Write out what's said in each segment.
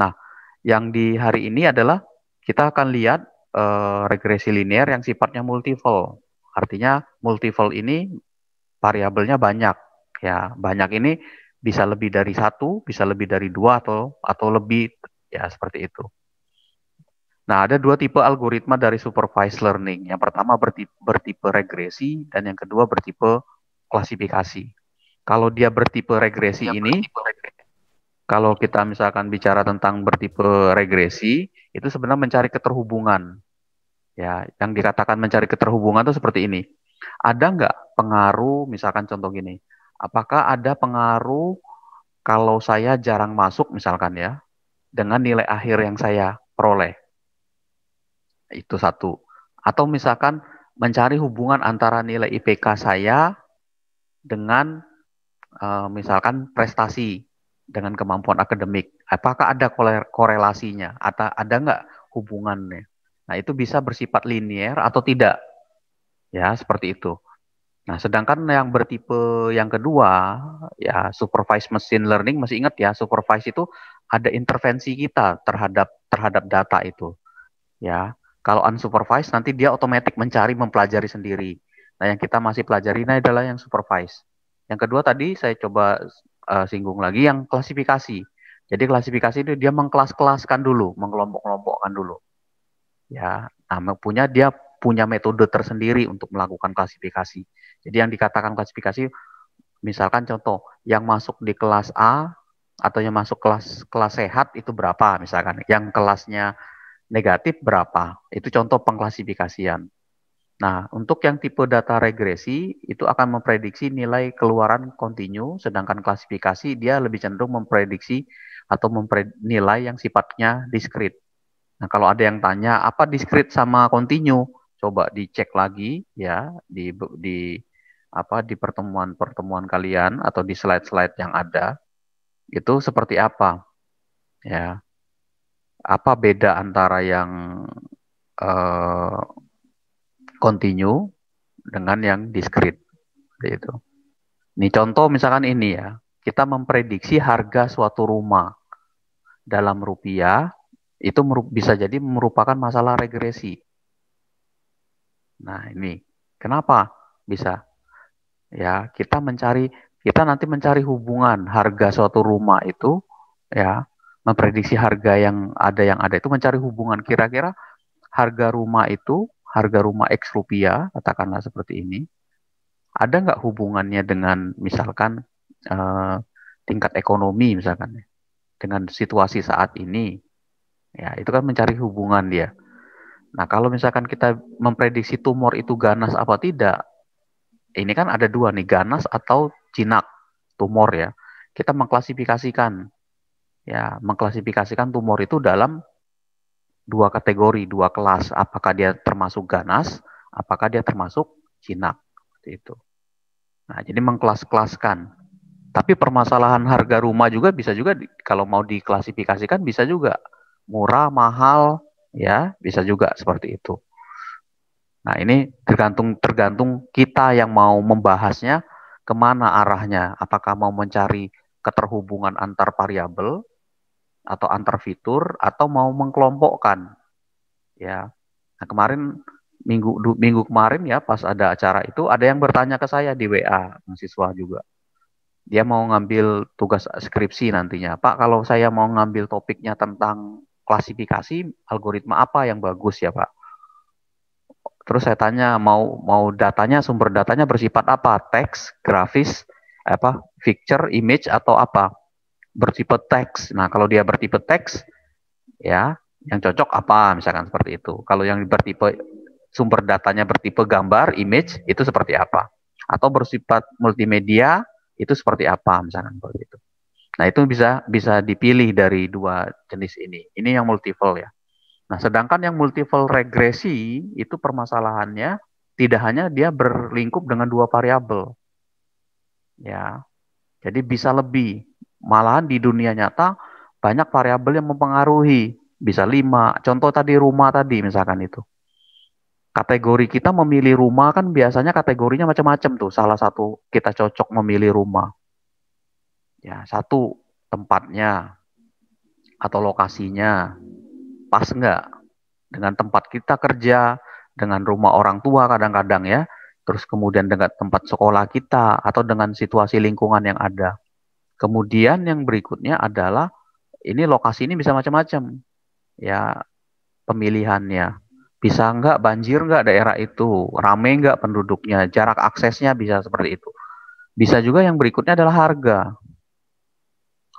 Nah, yang di hari ini adalah kita akan lihat regresi linear yang sifatnya multiple. Artinya multiple ini variabelnya banyak. Ya, banyak ini bisa lebih dari satu, bisa lebih dari dua atau lebih, ya seperti itu. Nah, ada dua tipe algoritma dari supervised learning. Yang pertama bertipe regresi dan yang kedua bertipe klasifikasi. Kalau dia bertipe regresi ini, kalau kita misalkan bicara tentang bertipe regresi, itu sebenarnya mencari keterhubungan. Ya, yang dikatakan mencari keterhubungan itu seperti ini. Ada nggak pengaruh, misalkan contoh gini, apakah ada pengaruh kalau saya jarang masuk misalkan ya, dengan nilai akhir yang saya peroleh? Itu satu. Atau misalkan mencari hubungan antara nilai IPK saya dengan misalkan prestasi dengan kemampuan akademik. Apakah ada korelasinya? Atau ada nggak hubungannya? Nah, itu bisa bersifat linear atau tidak. Ya, seperti itu. Nah, sedangkan yang bertipe yang kedua, ya supervised machine learning, masih ingat ya, supervised itu ada intervensi kita terhadap data itu. Ya, kalau unsupervised nanti dia otomatis mencari, mempelajari sendiri. Nah, yang kita masih pelajari ini adalah yang supervised. Yang kedua tadi saya coba singgung lagi yang klasifikasi. Jadi klasifikasi itu dia mengkelas-kelaskan dulu, mengelompok-kelompokkan dulu. Ya, nah, dia punya metode tersendiri untuk melakukan klasifikasi. Jadi yang dikatakan klasifikasi, misalkan contoh, yang masuk di kelas A atau yang masuk kelas sehat itu berapa misalkan. Yang kelasnya negatif berapa. Itu contoh pengklasifikasian. Nah, untuk yang tipe data regresi itu akan memprediksi nilai keluaran kontinu, sedangkan klasifikasi dia lebih cenderung memprediksi atau nilai yang sifatnya diskrit. Nah, kalau ada yang tanya apa diskrit sama kontinu, coba dicek lagi ya di pertemuan-pertemuan kalian atau di slide-slide yang ada itu seperti apa ya. Apa beda antara yang kontinu dengan yang diskrit itu. Ini contoh misalkan ini ya, kita memprediksi harga suatu rumah dalam rupiah itu bisa jadi merupakan masalah regresi. Nah, ini kenapa bisa? Ya, kita nanti mencari hubungan harga suatu rumah itu ya, memprediksi harga yang ada itu mencari hubungan kira-kira harga rumah X rupiah, katakanlah seperti ini, ada nggak hubungannya dengan misalkan eh, tingkat ekonomi misalkan dengan situasi saat ini, ya itu kan mencari hubungan dia. Nah, kalau misalkan kita memprediksi tumor itu ganas apa tidak, ini kan ada dua nih, ganas atau jinak tumor ya. Kita mengklasifikasikan tumor itu dalam dua kategori, dua kelas. Apakah dia termasuk ganas, apakah dia termasuk jinak, seperti itu. Nah, jadi mengkelas-kelaskan. Tapi permasalahan harga rumah juga bisa juga kalau mau diklasifikasikan bisa juga murah, mahal, ya bisa juga seperti itu. Nah, ini tergantung kita yang mau membahasnya kemana arahnya. Apakah mau mencari keterhubungan antar variabel atau antar fitur atau mau mengkelompokkan, ya. Nah, minggu kemarin ya pas ada acara itu ada yang bertanya ke saya di WA mahasiswa juga. Dia mau ngambil tugas skripsi nantinya. Pak, kalau saya mau ngambil topiknya tentang klasifikasi, algoritma apa yang bagus ya, Pak? Terus saya tanya mau sumber datanya bersifat apa? Teks, grafis, picture, image atau apa? Bertipe teks. Nah, kalau dia bertipe teks, ya, yang cocok apa? Misalkan seperti itu. Kalau yang bertipe sumber datanya bertipe gambar, image, itu seperti apa? Atau bersifat multimedia, itu seperti apa? Misalkan seperti itu. Nah, itu bisa bisa dipilih dari dua jenis ini. Ini yang multiple ya. Nah, sedangkan yang multiple regresi itu permasalahannya tidak hanya dia berlingkup dengan dua variabel. Ya. Jadi bisa lebih. Malahan di dunia nyata banyak variabel yang mempengaruhi. Bisa 5. Contoh tadi rumah tadi misalkan itu. Kategori kita memilih rumah kan biasanya kategorinya macam-macam tuh. Salah satu kita cocok memilih rumah. Ya, satu tempatnya. atau lokasinya pas nggak dengan tempat kita kerja, dengan rumah orang tua kadang-kadang ya, terus kemudian dengan tempat sekolah kita atau dengan situasi lingkungan yang ada. Kemudian yang berikutnya adalah ini lokasi ini bisa macam-macam ya pemilihannya. Bisa nggak banjir nggak daerah itu, rame nggak penduduknya, jarak aksesnya bisa seperti itu. Bisa juga yang berikutnya adalah harga.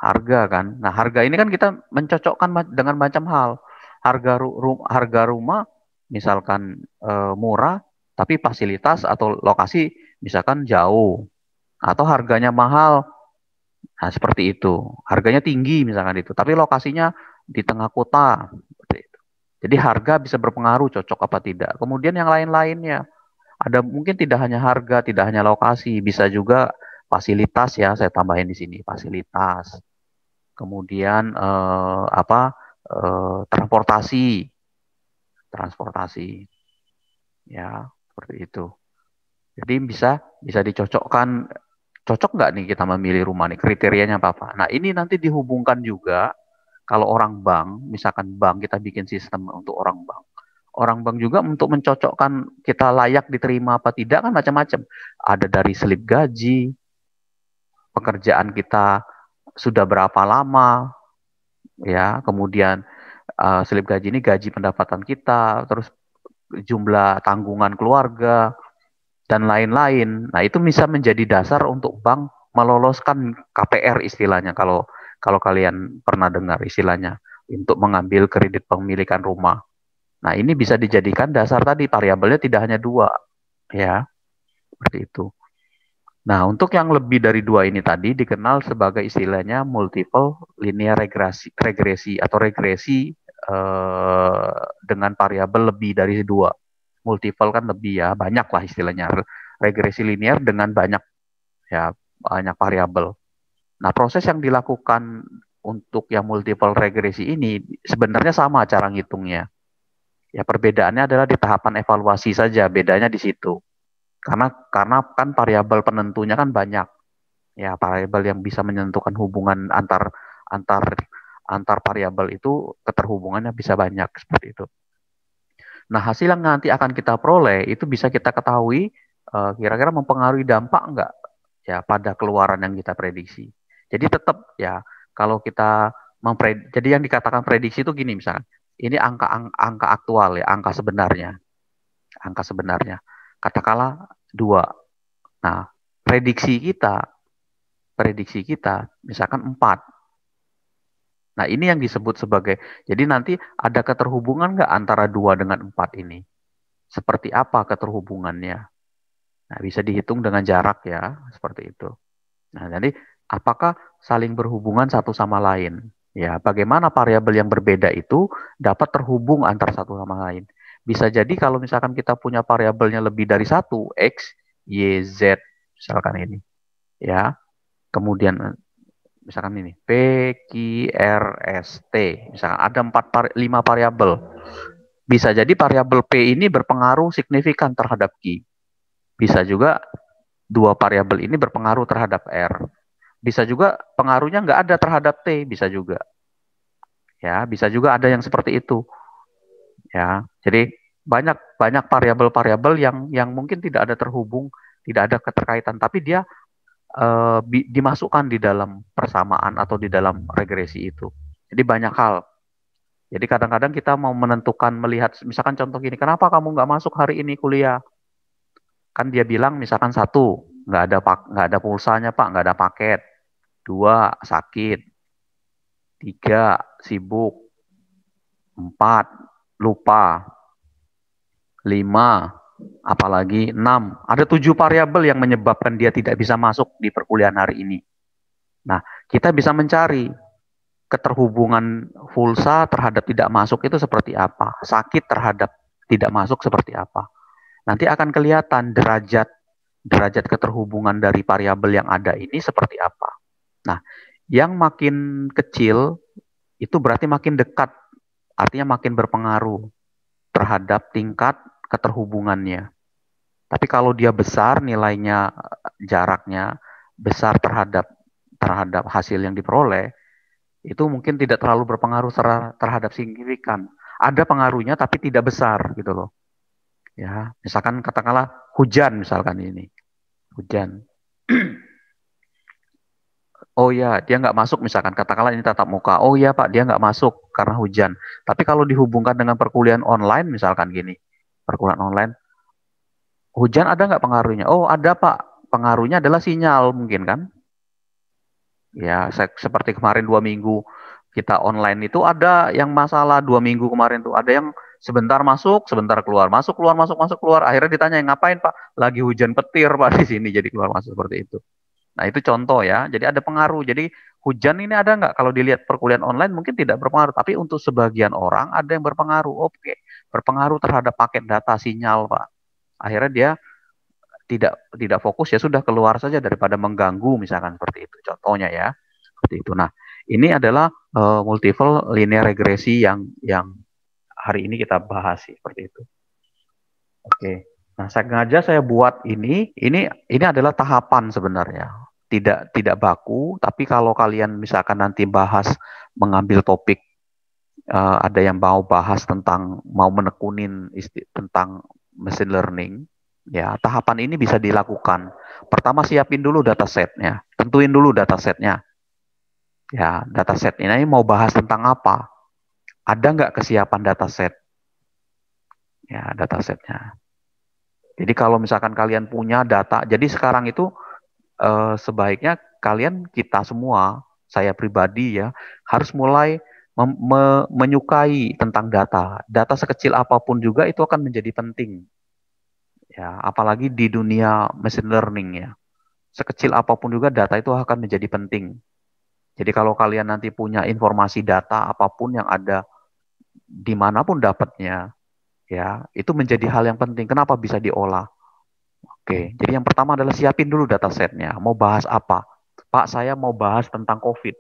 Harga kan. Nah, harga ini kan kita mencocokkan dengan macam hal. Harga rumah misalkan murah tapi fasilitas atau lokasi misalkan jauh atau harganya mahal. Nah, seperti itu. Harganya tinggi misalkan itu, tapi lokasinya di tengah kota seperti itu. Jadi harga bisa berpengaruh cocok apa tidak. Kemudian yang lain-lainnya ada mungkin tidak hanya harga, tidak hanya lokasi, bisa juga fasilitas ya, saya tambahin di sini fasilitas. Kemudian transportasi, transportasi ya seperti itu. Jadi bisa bisa dicocokkan, cocok nggak nih kita memilih rumah nih, kriterianya apa? Nah ini nanti dihubungkan juga kalau orang bank, misalkan bank kita bikin sistem untuk orang bank. Orang bank juga untuk mencocokkan kita layak diterima apa tidak kan macam-macam. Ada dari slip gaji, pekerjaan kita sudah berapa lama, ya kemudian slip gaji ini gaji pendapatan kita, terus jumlah tanggungan keluarga dan lain-lain. Nah itu bisa menjadi dasar untuk bank meloloskan KPR istilahnya kalau kalau kalian pernah dengar istilahnya untuk mengambil kredit pemilikan rumah. Nah ini bisa dijadikan dasar tadi variabelnya tidak hanya dua ya seperti itu. Nah, untuk yang lebih dari dua ini tadi dikenal sebagai istilahnya multiple linear regresi atau regresi dengan variabel lebih dari dua. Multiple kan lebih ya, banyak lah istilahnya. Regresi linear dengan banyak ya, banyak variabel. Nah, proses yang dilakukan untuk yang multiple regresi ini sebenarnya sama cara ngitungnya. Ya, perbedaannya adalah di tahapan evaluasi saja, bedanya di situ. Karena kan variabel penentunya kan banyak ya variabel yang bisa menentukan hubungan antar antar antar variabel itu keterhubungannya bisa banyak seperti itu. Nah hasil yang nanti akan kita peroleh itu bisa kita ketahui kira-kira mempengaruhi dampak enggak ya pada keluaran yang kita prediksi. Jadi tetap ya kalau kita jadi yang dikatakan prediksi itu gini misalkan ini angka aktual ya angka sebenarnya katakanlah 2. Nah prediksi kita misalkan 4. Nah, ini yang disebut sebagai, jadi nanti ada keterhubungan nggak antara 2 dengan 4 ini? Seperti apa keterhubungannya? Nah, bisa dihitung dengan jarak ya, seperti itu. Nah, jadi apakah saling berhubungan satu sama lain? Ya, bagaimana variabel yang berbeda itu dapat terhubung antara satu sama lain? Bisa jadi kalau misalkan kita punya variabelnya lebih dari satu, X, Y, Z, misalkan ini. Ya, kemudian misalkan ini P, Q, R, S, T. Misalkan ada 5 variabel. Bisa jadi variabel P ini berpengaruh signifikan terhadap Q. Bisa juga 2 variabel ini berpengaruh terhadap R. Bisa juga pengaruhnya nggak ada terhadap T, bisa juga. Ya, bisa juga ada yang seperti itu. Ya, jadi banyak variabel-variabel yang mungkin tidak ada terhubung, tidak ada keterkaitan, tapi dia dimasukkan di dalam persamaan atau di dalam regresi itu. Jadi banyak hal. Jadi kadang-kadang kita mau menentukan melihat, misalkan contoh gini, kenapa kamu nggak masuk hari ini kuliah? Kan dia bilang misalkan satu, nggak ada pulsanya pak, nggak ada paket. 2, sakit. 3, sibuk. 4, lupa. 5, apalagi 6. Ada 7 variabel yang menyebabkan dia tidak bisa masuk di perkuliahan hari ini. Nah, kita bisa mencari keterhubungan pulsa terhadap tidak masuk itu seperti apa, sakit terhadap tidak masuk seperti apa. Nanti akan kelihatan derajat keterhubungan dari variabel yang ada ini seperti apa. Nah, yang makin kecil itu berarti makin dekat, artinya makin berpengaruh terhadap tingkat keterhubungannya. Tapi kalau dia besar nilainya, jaraknya besar terhadap hasil yang diperoleh, itu mungkin tidak terlalu berpengaruh terhadap signifikan. Ada pengaruhnya tapi tidak besar gitu loh. Ya, misalkan katakanlah hujan misalkan ini, hujan. Oh ya, dia nggak masuk misalkan katakanlah ini tatap muka. Oh ya Pak, dia nggak masuk karena hujan. Tapi kalau dihubungkan dengan perkuliahan online misalkan gini, perkuliahan online, hujan ada nggak pengaruhnya? Oh ada Pak, pengaruhnya adalah sinyal mungkin kan? Ya, seperti kemarin 2 minggu kita online itu ada yang masalah 2 minggu kemarin tuh. Ada yang sebentar masuk, sebentar keluar, masuk keluar, masuk masuk keluar. Akhirnya ditanya ngapain Pak? Lagi hujan petir Pak di sini jadi keluar masuk seperti itu. Nah itu contoh ya. Jadi ada pengaruh. Jadi hujan ini ada nggak? Kalau dilihat perkuliahan online mungkin tidak berpengaruh. Tapi untuk sebagian orang ada yang berpengaruh. Oke, berpengaruh terhadap paket data sinyal Pak. Akhirnya dia tidak fokus ya sudah keluar saja daripada mengganggu misalkan seperti itu contohnya ya seperti itu. Nah ini adalah multiple linear regresi yang hari ini kita bahas sih, seperti itu. Oke. Nah sengaja saya buat ini adalah tahapan sebenarnya tidak baku tapi kalau kalian misalkan nanti bahas mengambil topik ada yang mau bahas tentang mau menekunin tentang machine learning, ya tahapan ini bisa dilakukan. Pertama siapin dulu datasetnya, tentuin dulu datasetnya. Ya dataset ini mau bahas tentang apa? Ada nggak kesiapan dataset? Ya datasetnya. Jadi kalau misalkan kalian punya data, jadi sekarang itu sebaiknya kalian kita semua, saya pribadi ya, harus mulai menyukai tentang data. Data sekecil apapun juga itu akan menjadi penting. Ya, apalagi di dunia machine learning ya. Sekecil apapun juga data itu akan menjadi penting. Jadi kalau kalian nanti punya informasi data apapun yang ada dimanapun dapatnya, ya itu menjadi hal yang penting. Kenapa bisa diolah? Oke, jadi yang pertama adalah siapin dulu datasetnya. Mau bahas apa? Pak, saya mau bahas tentang COVID.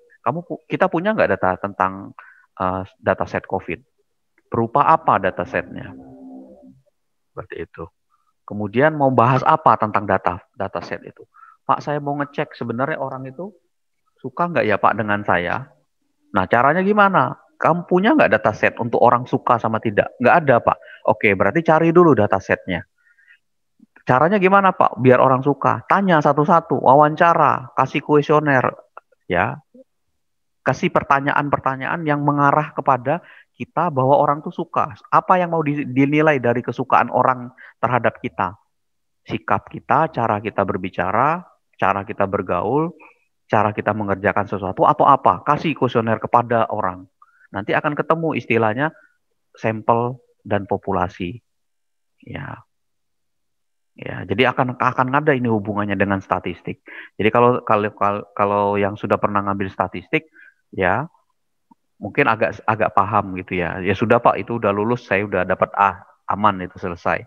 Kita punya nggak data tentang dataset COVID? Berupa apa datasetnya? Seperti itu. Kemudian mau bahas apa tentang dataset itu? Pak, saya mau ngecek sebenarnya orang itu suka nggak ya Pak dengan saya? Nah, caranya gimana? Kamu punya nggak dataset untuk orang suka sama tidak? Nggak ada, Pak. Oke, berarti cari dulu datasetnya. Caranya gimana, Pak? Biar orang suka. Tanya satu-satu, wawancara, kasih kuesioner, ya. Kasih pertanyaan-pertanyaan yang mengarah kepada kita bahwa orang tuh suka. Apa yang mau dinilai dari kesukaan orang terhadap kita? Sikap kita, cara kita berbicara, cara kita bergaul, cara kita mengerjakan sesuatu atau apa? Kasih kuesioner kepada orang. Nanti akan ketemu istilahnya sampel dan populasi. Ya, ya. Jadi akan ada ini hubungannya dengan statistik. Jadi kalau yang sudah pernah ngambil statistik, ya mungkin agak agak paham gitu ya. Ya sudah Pak, itu udah lulus, saya udah dapat A, aman itu selesai.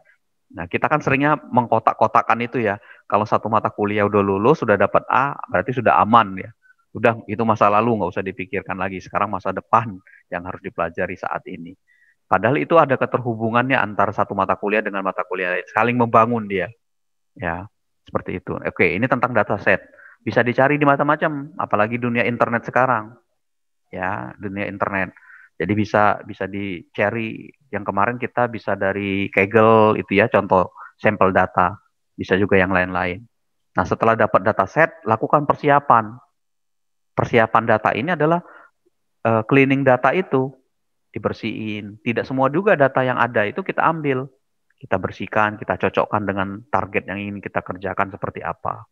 Nah, kita kan seringnya mengkotak-kotakan itu ya. Kalau satu mata kuliah udah lulus, sudah dapat A, berarti sudah aman ya. Udah, itu masa lalu, nggak usah dipikirkan lagi. Sekarang masa depan yang harus dipelajari saat ini. Padahal itu ada keterhubungannya antara satu mata kuliah dengan mata kuliah lain. Saling membangun dia. Ya, seperti itu. Oke, ini tentang dataset. Bisa dicari di macam-macam, apalagi dunia internet sekarang. Ya, dunia internet. Jadi bisa bisa dicari yang kemarin kita bisa dari Kaggle itu ya contoh sampel data. Bisa juga yang lain-lain. Nah, setelah dapat dataset, lakukan persiapan. Persiapan data ini adalah cleaning data itu, dibersihin. Tidak semua juga data yang ada itu kita ambil. Kita bersihkan, kita cocokkan dengan target yang ingin kita kerjakan seperti apa.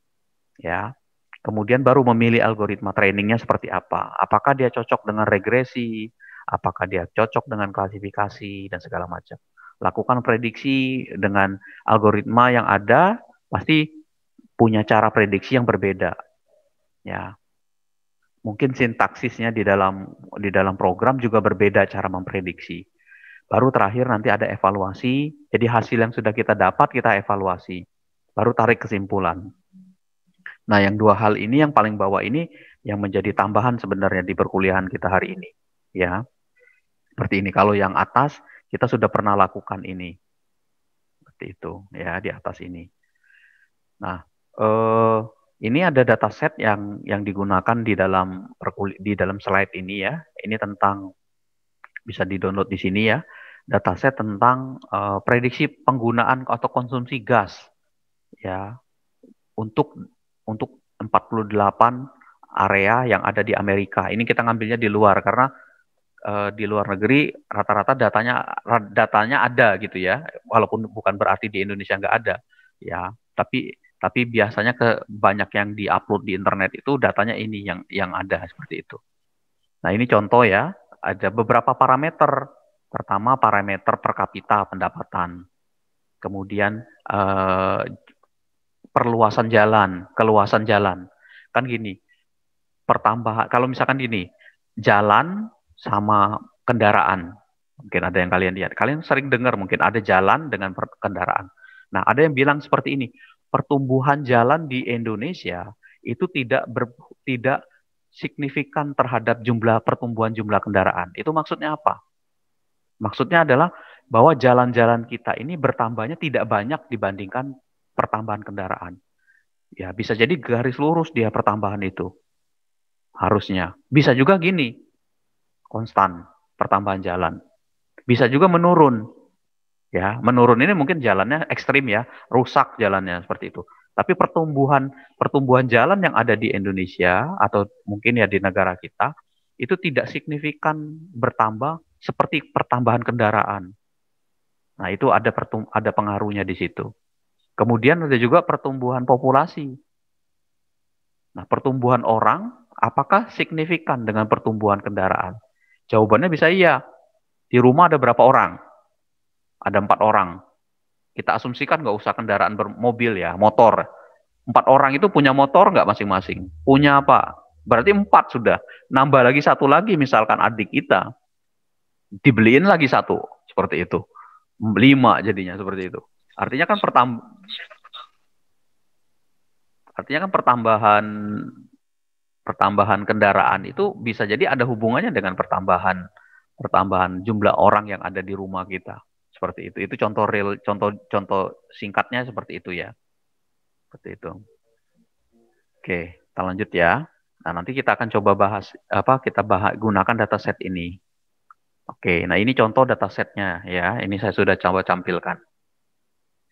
Ya. Kemudian baru memilih algoritma trainingnya seperti apa. Apakah dia cocok dengan regresi, apakah dia cocok dengan klasifikasi, dan segala macam. Lakukan prediksi dengan algoritma yang ada, pasti punya cara prediksi yang berbeda. Ya, mungkin sintaksisnya di dalam program juga berbeda cara memprediksi. Baru terakhir nanti ada evaluasi. Jadi hasil yang sudah kita dapat kita evaluasi. Baru tarik kesimpulan. Nah, yang dua hal ini yang paling bawah ini yang menjadi tambahan sebenarnya di perkuliahan kita hari ini. Ya, seperti ini. Kalau yang atas kita sudah pernah lakukan ini. Seperti itu ya di atas ini. Nah, Ini ada dataset yang digunakan di dalam slide ini ya. Ini tentang, bisa di-download di sini ya. Dataset tentang prediksi penggunaan atau konsumsi gas ya untuk 48 area yang ada di Amerika. Ini kita ngambilnya di luar karena di luar negeri rata-rata datanya ada gitu ya, walaupun bukan berarti di Indonesia nggak ada ya, tapi biasanya banyak yang diupload di internet itu datanya ini yang ada seperti itu. Nah ini contoh ya, ada beberapa parameter. Pertama parameter per kapita pendapatan, kemudian keluasan jalan. Kan gini, pertambahan kalau misalkan gini, jalan sama kendaraan. Mungkin ada yang kalian lihat. Kalian sering dengar mungkin ada jalan dengan kendaraan. Nah, ada yang bilang seperti ini, pertumbuhan jalan di Indonesia itu tidak signifikan terhadap pertumbuhan jumlah kendaraan. Itu maksudnya apa? Maksudnya adalah bahwa jalan-jalan kita ini bertambahnya tidak banyak dibandingkan pertambahan kendaraan. Ya, bisa jadi garis lurus dia pertambahan itu. Harusnya. Bisa juga gini, konstan pertambahan jalan. Bisa juga menurun. Ya, menurun ini mungkin jalannya ekstrim ya, rusak jalannya seperti itu. Tapi pertumbuhan jalan yang ada di Indonesia atau mungkin ya di negara kita itu tidak signifikan bertambah seperti pertambahan kendaraan. Nah, itu ada pengaruhnya di situ. Kemudian ada juga pertumbuhan populasi. Nah, pertumbuhan orang apakah signifikan dengan pertumbuhan kendaraan? Jawabannya bisa iya. Di rumah ada berapa orang? Ada 4 orang. Kita asumsikan nggak usah kendaraan bermobil ya, motor. 4 orang itu punya motor nggak masing-masing? Punya apa? Berarti 4 sudah. Nambah lagi satu lagi, misalkan adik kita. Dibeliin lagi satu. Seperti itu. 5 jadinya seperti itu. Artinya kan pertambahan kendaraan itu bisa jadi ada hubungannya dengan pertambahan jumlah orang yang ada di rumah kita. Seperti itu. Itu contoh real, contoh singkatnya seperti itu ya. Seperti itu. Oke, kita lanjut ya. Nah, nanti kita akan coba gunakan dataset ini. Oke, nah ini contoh datasetnya ya. Ini saya sudah coba tampilkan.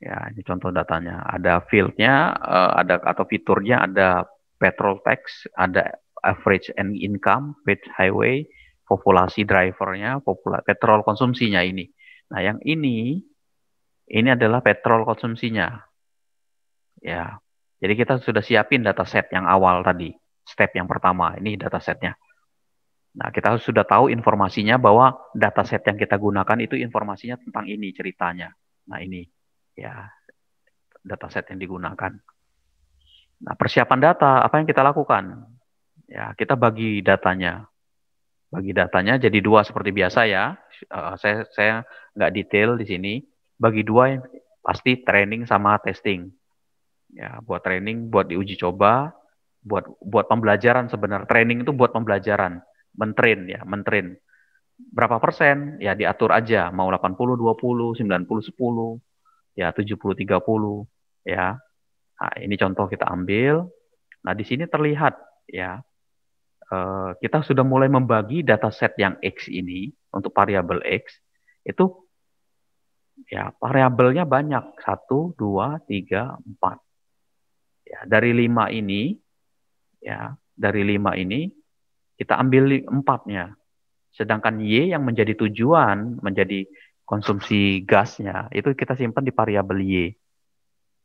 Ya, ini contoh datanya. Ada fieldnya, ada atau fiturnya, ada petrol tax, ada average and income, paid highway, populasi drivernya, petrol konsumsinya ini. Nah, yang ini adalah petrol konsumsinya. Ya, jadi kita sudah siapin dataset yang awal tadi, step yang pertama. Ini datasetnya. Nah, kita sudah tahu informasinya bahwa dataset yang kita gunakan itu informasinya tentang ini ceritanya. Nah, ini ya dataset yang digunakan. Nah, persiapan data, apa yang kita lakukan? Ya, kita bagi datanya. Bagi datanya jadi 2 seperti biasa ya. Saya nggak detail di sini. Bagi 2 yang pasti training sama testing. Ya, buat training, buat diuji coba, buat pembelajaran sebenarnya. Training itu buat pembelajaran. Mentrain. Berapa persen? Ya diatur aja. Mau 80-20, 90-10, ya 70-30, ya. Nah, ini contoh kita ambil. Nah, di sini terlihat ya, kita sudah mulai membagi dataset yang X ini untuk variabel X itu ya variabelnya banyak, 1, 2, 3, 4. Ya, dari 5 ini kita ambil 4-nya. Sedangkan Y yang menjadi tujuan, menjadi konsumsi gasnya itu kita simpan di variabel Y.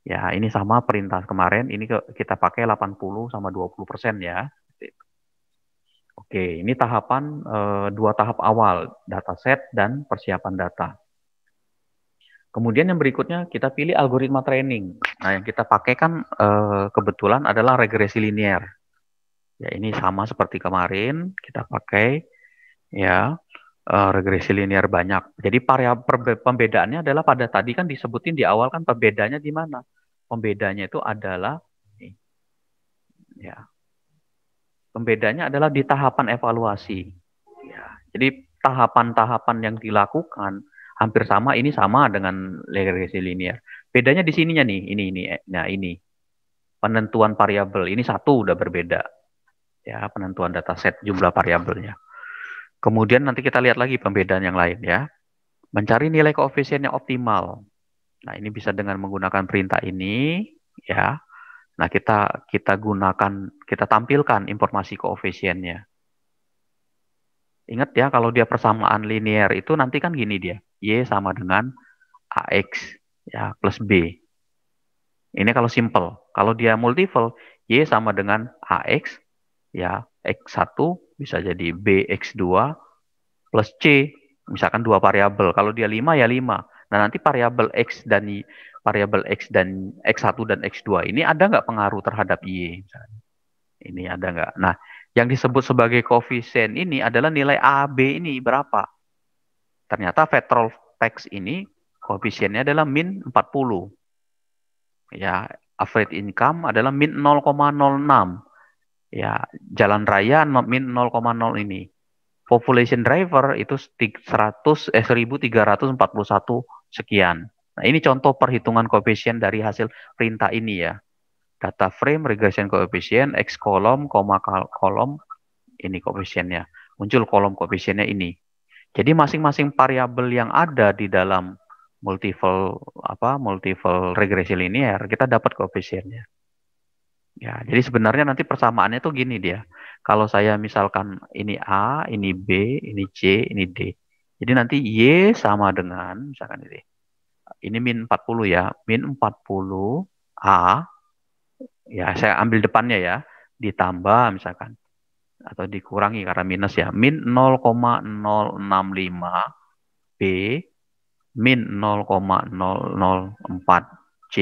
Ya, ini sama perintah kemarin, ini kita pakai 80 sama 20% ya. Oke, ini tahapan 2 tahap awal, dataset dan persiapan data. Kemudian yang berikutnya kita pilih algoritma training. Nah, yang kita pakai kan kebetulan adalah regresi linear. Ya, ini sama seperti kemarin, kita pakai ya regresi linear banyak. Jadi pembedaannya adalah pada tadi kan disebutin di awal kan pembedanya di mana? Pembedanya itu adalah ya. Pembedanya adalah di tahapan evaluasi. Ya, jadi tahapan-tahapan yang dilakukan hampir sama, ini sama dengan regresi linear. Bedanya di sininya nih, ini. Nah, ini. penentuan variabel. Ini satu udah berbeda. Ya, penentuan dataset jumlah variabelnya. Kemudian nanti kita lihat lagi pembedaan yang lain ya. Mencari nilai koefisien yang optimal. Nah, ini bisa dengan menggunakan perintah ini ya. Nah, kita tampilkan informasi koefisiennya. Ingat ya, kalau dia persamaan linear itu nanti kan gini dia. Y sama dengan AX ya plus B. Ini kalau simple. Kalau dia multiple, Y sama dengan AX ya X1 bisa jadi BX2 plus C. Misalkan dua variabel. Kalau dia 5 ya 5. Nah, nanti variabel X dan X1 dan X2 ini ada nggak pengaruh terhadap Y? Ini ada nggak? Nah, yang disebut sebagai koefisien ini adalah nilai A, B ini berapa? Ternyata Petrol Tax ini koefisiennya adalah min 40. Ya, average income adalah min 0,06. Ya, jalan raya min 0,0 ini. Population driver itu 1341 sekian. Nah, ini contoh perhitungan koefisien dari hasil perintah ini ya. Data frame, regression koefisien, X kolom, koma kolom, ini koefisiennya. Muncul kolom koefisiennya ini. Jadi masing-masing variabel yang ada di dalam multiple regresi linear kita dapat koefisiennya. Ya, jadi sebenarnya nanti persamaannya tuh gini dia. Kalau saya misalkan ini A, ini B, ini C, ini D. Jadi nanti Y sama dengan misalkan ini. Ini min 40 ya. Min 40 A, ya saya ambil depannya ya. Ditambah misalkan. Atau dikurangi karena minus ya. Min 0,065 B, min 0,004 C,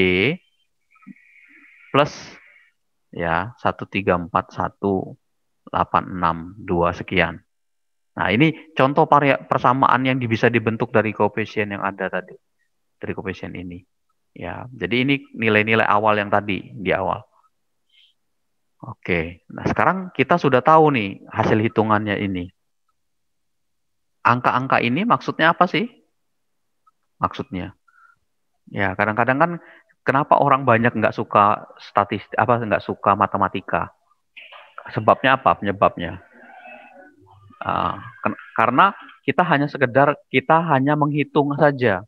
plus ya 1341862 sekian. Nah, ini contoh persamaan yang bisa dibentuk dari koefisien yang ada tadi. Dari koefisien ini. Ya, jadi ini nilai-nilai awal yang tadi di awal. Oke. Nah, sekarang kita sudah tahu nih hasil hitungannya ini. Angka-angka ini maksudnya apa sih? Maksudnya. Ya, kadang-kadang kan kenapa orang banyak nggak suka statistik nggak suka matematika? Sebabnya apa? Penyebabnya. Karena kita hanya menghitung saja.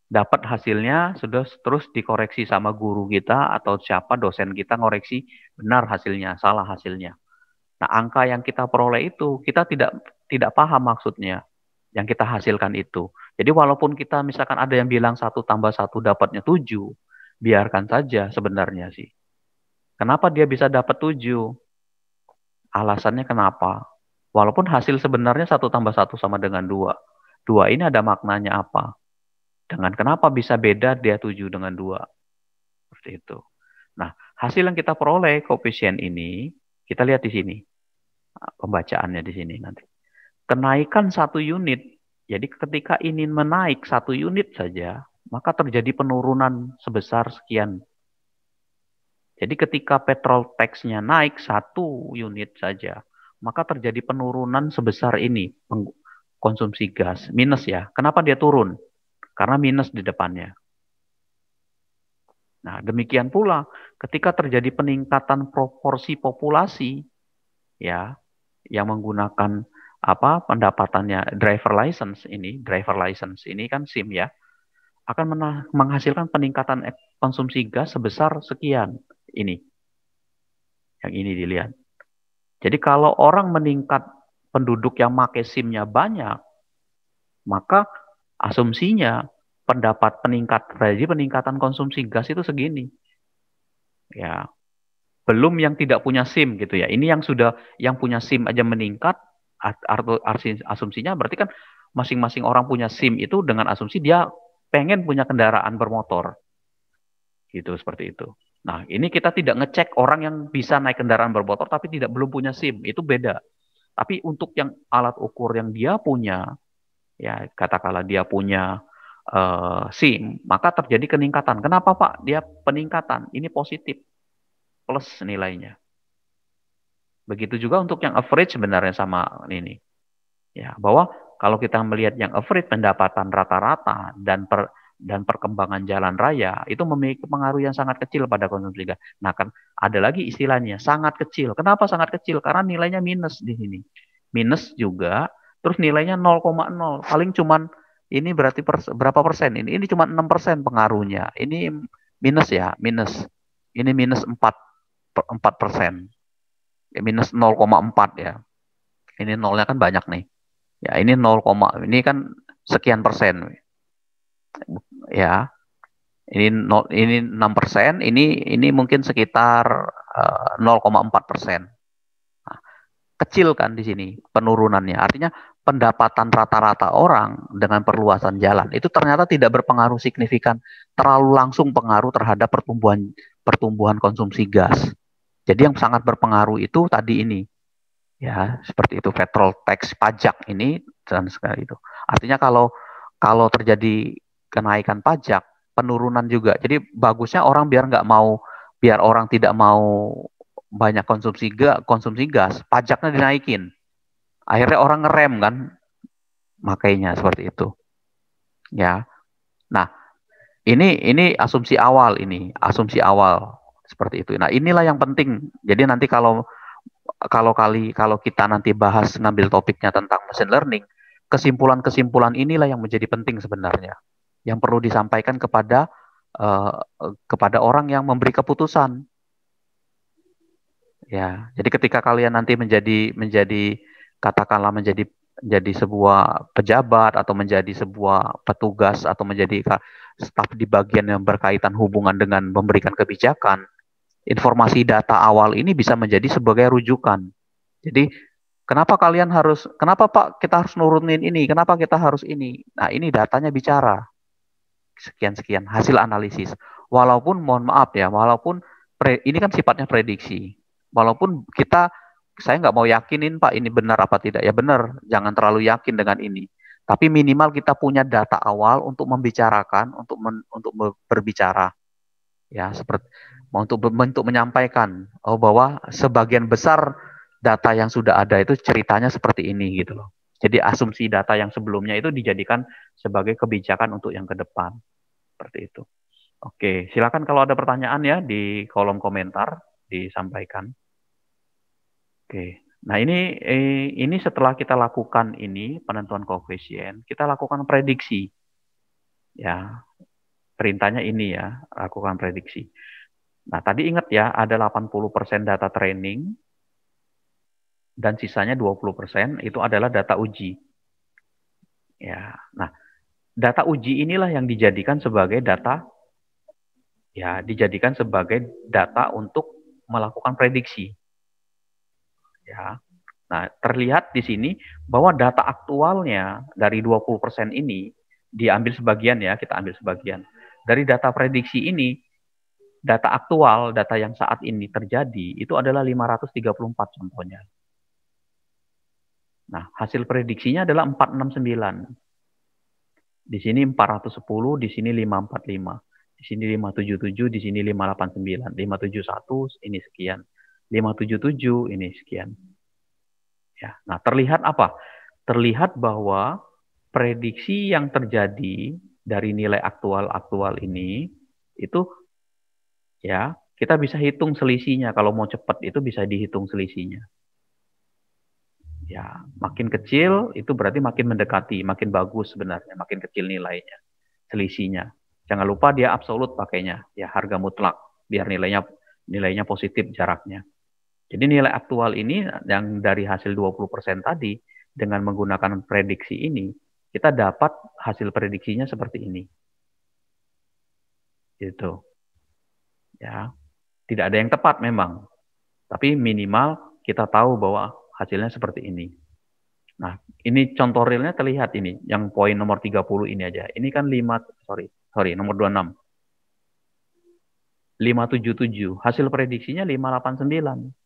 Dapat hasilnya sudah terus dikoreksi sama guru kita atau siapa dosen kita ngoreksi benar hasilnya, salah hasilnya. Nah, angka yang kita peroleh itu kita tidak paham maksudnya yang kita hasilkan itu. Jadi walaupun kita misalkan ada yang bilang 1 tambah 1 dapatnya 7, biarkan saja sebenarnya sih. Kenapa dia bisa dapat 7? Alasannya kenapa? Walaupun hasil sebenarnya 1 tambah 1 sama dengan 2. 2 ini ada maknanya apa? Dengan kenapa bisa beda dia 7 dengan 2? Seperti itu. Nah, hasil yang kita peroleh koefisien ini, kita lihat di sini. Pembacaannya di sini nanti. Kenaikan 1 unit. Jadi ketika ini menaik 1 unit saja, maka terjadi penurunan sebesar sekian. Jadi ketika petrol tax-nya naik 1 unit saja, maka terjadi penurunan sebesar ini konsumsi gas. Minus ya. Kenapa dia turun? Karena minus di depannya. Nah, demikian pula ketika terjadi peningkatan proporsi populasi ya yang menggunakan pendapatannya driver license ini kan SIM ya, akan menghasilkan peningkatan konsumsi gas sebesar sekian ini. Yang ini dilihat. Jadi kalau orang meningkat penduduk yang pakai SIM-nya banyak, maka asumsinya peningkatan konsumsi gas itu segini. Ya. Belum yang tidak punya SIM gitu ya. Ini yang punya SIM aja meningkat, asumsinya berarti kan masing-masing orang punya SIM itu dengan asumsi dia pengen punya kendaraan bermotor. Gitu seperti itu. Nah, ini kita tidak ngecek orang yang bisa naik kendaraan bermotor tapi belum punya SIM, itu beda. Tapi untuk yang alat ukur yang dia punya, ya katakanlah dia punya SIM, maka terjadi peningkatan. Kenapa Pak? Dia peningkatan, ini positif, plus nilainya. Begitu juga untuk yang average sebenarnya sama ini. Ya, bahwa kalau kita melihat yang average pendapatan rata-rata dan dan perkembangan jalan raya itu memiliki pengaruh yang sangat kecil pada konsumsi gas. Nah, kan ada lagi istilahnya sangat kecil. Kenapa sangat kecil? Karena nilainya minus di sini. Minus juga, terus nilainya 0,0. Paling cuman ini berarti berapa persen? Ini cuma 6% pengaruhnya. Ini minus ya, minus. Ini minus 4%. Ya, minus 0,4 ya. Ini nolnya kan banyak nih. Ya, ini 0, ini kan sekian persen. Ya, ini 6%, ini mungkin sekitar 0,4%. Nah, kecil kan di sini penurunannya. Artinya pendapatan rata-rata orang dengan perluasan jalan itu ternyata tidak berpengaruh signifikan, terlalu langsung pengaruh terhadap pertumbuhan konsumsi gas. Jadi yang sangat berpengaruh itu tadi ini, ya seperti itu, petrol tax, pajak ini dan sekali itu. Artinya kalau terjadi kenaikan pajak, penurunan juga. Jadi bagusnya orang biar orang tidak mau banyak konsumsi gas, pajaknya dinaikin. Akhirnya orang ngerem kan, makanya seperti itu. Ya. Nah, ini asumsi awal seperti itu. Nah, inilah yang penting. Jadi nanti kalau kita nanti bahas ngambil topiknya tentang machine learning, kesimpulan-kesimpulan inilah yang menjadi penting sebenarnya, yang perlu disampaikan uh, kepada orang yang memberi keputusan. Ya, jadi ketika kalian nanti menjadi katakanlah menjadi sebuah pejabat atau menjadi sebuah petugas atau menjadi staf di bagian yang berkaitan hubungan dengan memberikan kebijakan, informasi data awal ini bisa menjadi sebagai rujukan. Jadi kenapa Pak kita harus nurunin ini, kenapa kita harus ini? Nah, ini datanya bicara. Sekian-sekian hasil analisis. Walaupun mohon maaf ya, ini kan sifatnya prediksi. Walaupun saya nggak mau yakinin Pak ini benar apa tidak. Ya benar, jangan terlalu yakin dengan ini. Tapi minimal kita punya data awal untuk membicarakan, untuk berbicara. Ya, untuk menyampaikan bahwa sebagian besar data yang sudah ada itu ceritanya seperti ini gitu loh. Jadi asumsi data yang sebelumnya itu dijadikan sebagai kebijakan untuk yang ke depan. Seperti itu. Oke, silakan kalau ada pertanyaan ya di kolom komentar disampaikan. Oke. Nah, ini setelah kita lakukan ini penentuan koefisien, kita lakukan prediksi. Ya. Perintahnya ini ya, lakukan prediksi. Nah, tadi ingat ya, ada 80% data training dan sisanya 20% itu adalah data uji. Ya. Nah, data uji inilah yang dijadikan sebagai data untuk melakukan prediksi. Ya. Nah, terlihat di sini bahwa data aktualnya dari 20% ini diambil sebagian ya, kita ambil sebagian. Dari data prediksi ini, data aktual, data yang saat ini terjadi, itu adalah 534 contohnya. Nah, hasil prediksinya adalah 469. Di sini 410, di sini 545. Di sini 577, di sini 589. 571 ini sekian. 577 ini sekian. Ya, nah terlihat apa? Terlihat bahwa prediksi yang terjadi dari nilai aktual ini itu ya kita bisa hitung selisihnya. Kalau mau cepat itu bisa dihitung selisihnya. Ya, makin kecil itu berarti makin mendekati, makin bagus sebenarnya, makin kecil nilainya, selisihnya. Jangan lupa dia absolut pakainya, ya harga mutlak, biar nilainya positif jaraknya. Jadi nilai aktual ini yang dari hasil 20% tadi, dengan menggunakan prediksi ini, kita dapat hasil prediksinya seperti ini. Gitu. Ya, tidak ada yang tepat memang. Tapi minimal kita tahu bahwa hasilnya seperti ini. Nah, ini contoh realnya terlihat ini, yang poin nomor 30 ini aja. Ini kan nomor 26. 577, hasil prediksinya 589.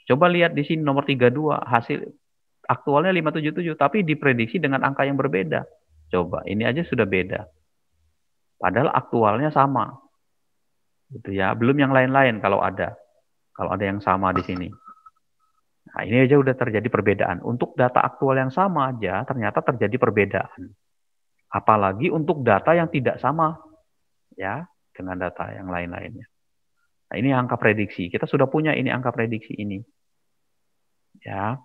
Coba lihat di sini nomor 32, hasil aktualnya 577, tapi diprediksi dengan angka yang berbeda. Coba, ini aja sudah beda. Padahal aktualnya sama. Gitu ya, belum yang lain-lain kalau ada. Kalau ada yang sama di sini. Nah, ini aja udah terjadi perbedaan. Untuk data aktual yang sama aja ternyata terjadi perbedaan. Apalagi untuk data yang tidak sama. ya, dengan data yang lain-lainnya. Nah, ini angka prediksi. Kita sudah punya ini angka prediksi ini. Ya.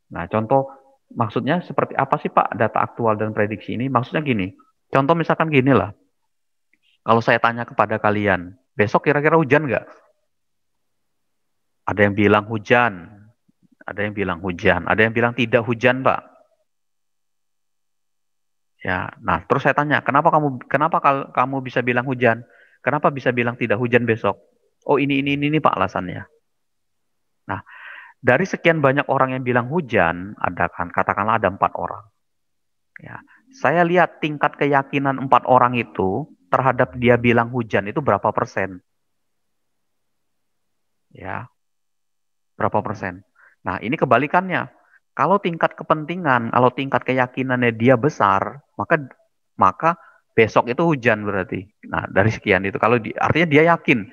Nah, contoh maksudnya seperti apa sih Pak data aktual dan prediksi ini? Maksudnya gini. Contoh misalkan gini lah. Kalau saya tanya kepada kalian, besok kira-kira hujan nggak? Ada yang bilang hujan, ada yang bilang hujan, ada yang bilang tidak hujan, Pak. Ya, nah terus saya tanya, kenapa kamu bisa bilang hujan? Kenapa bisa bilang tidak hujan besok? Oh ini Pak alasannya. Nah, dari sekian banyak orang yang bilang hujan, ada kan katakanlah ada 4 orang. Ya, saya lihat tingkat keyakinan 4 orang itu terhadap dia bilang hujan itu berapa persen? Ya, berapa persen? Nah, ini kebalikannya. Kalau tingkat keyakinannya dia besar, maka besok itu hujan berarti. Nah, dari sekian itu kalau artinya dia yakin.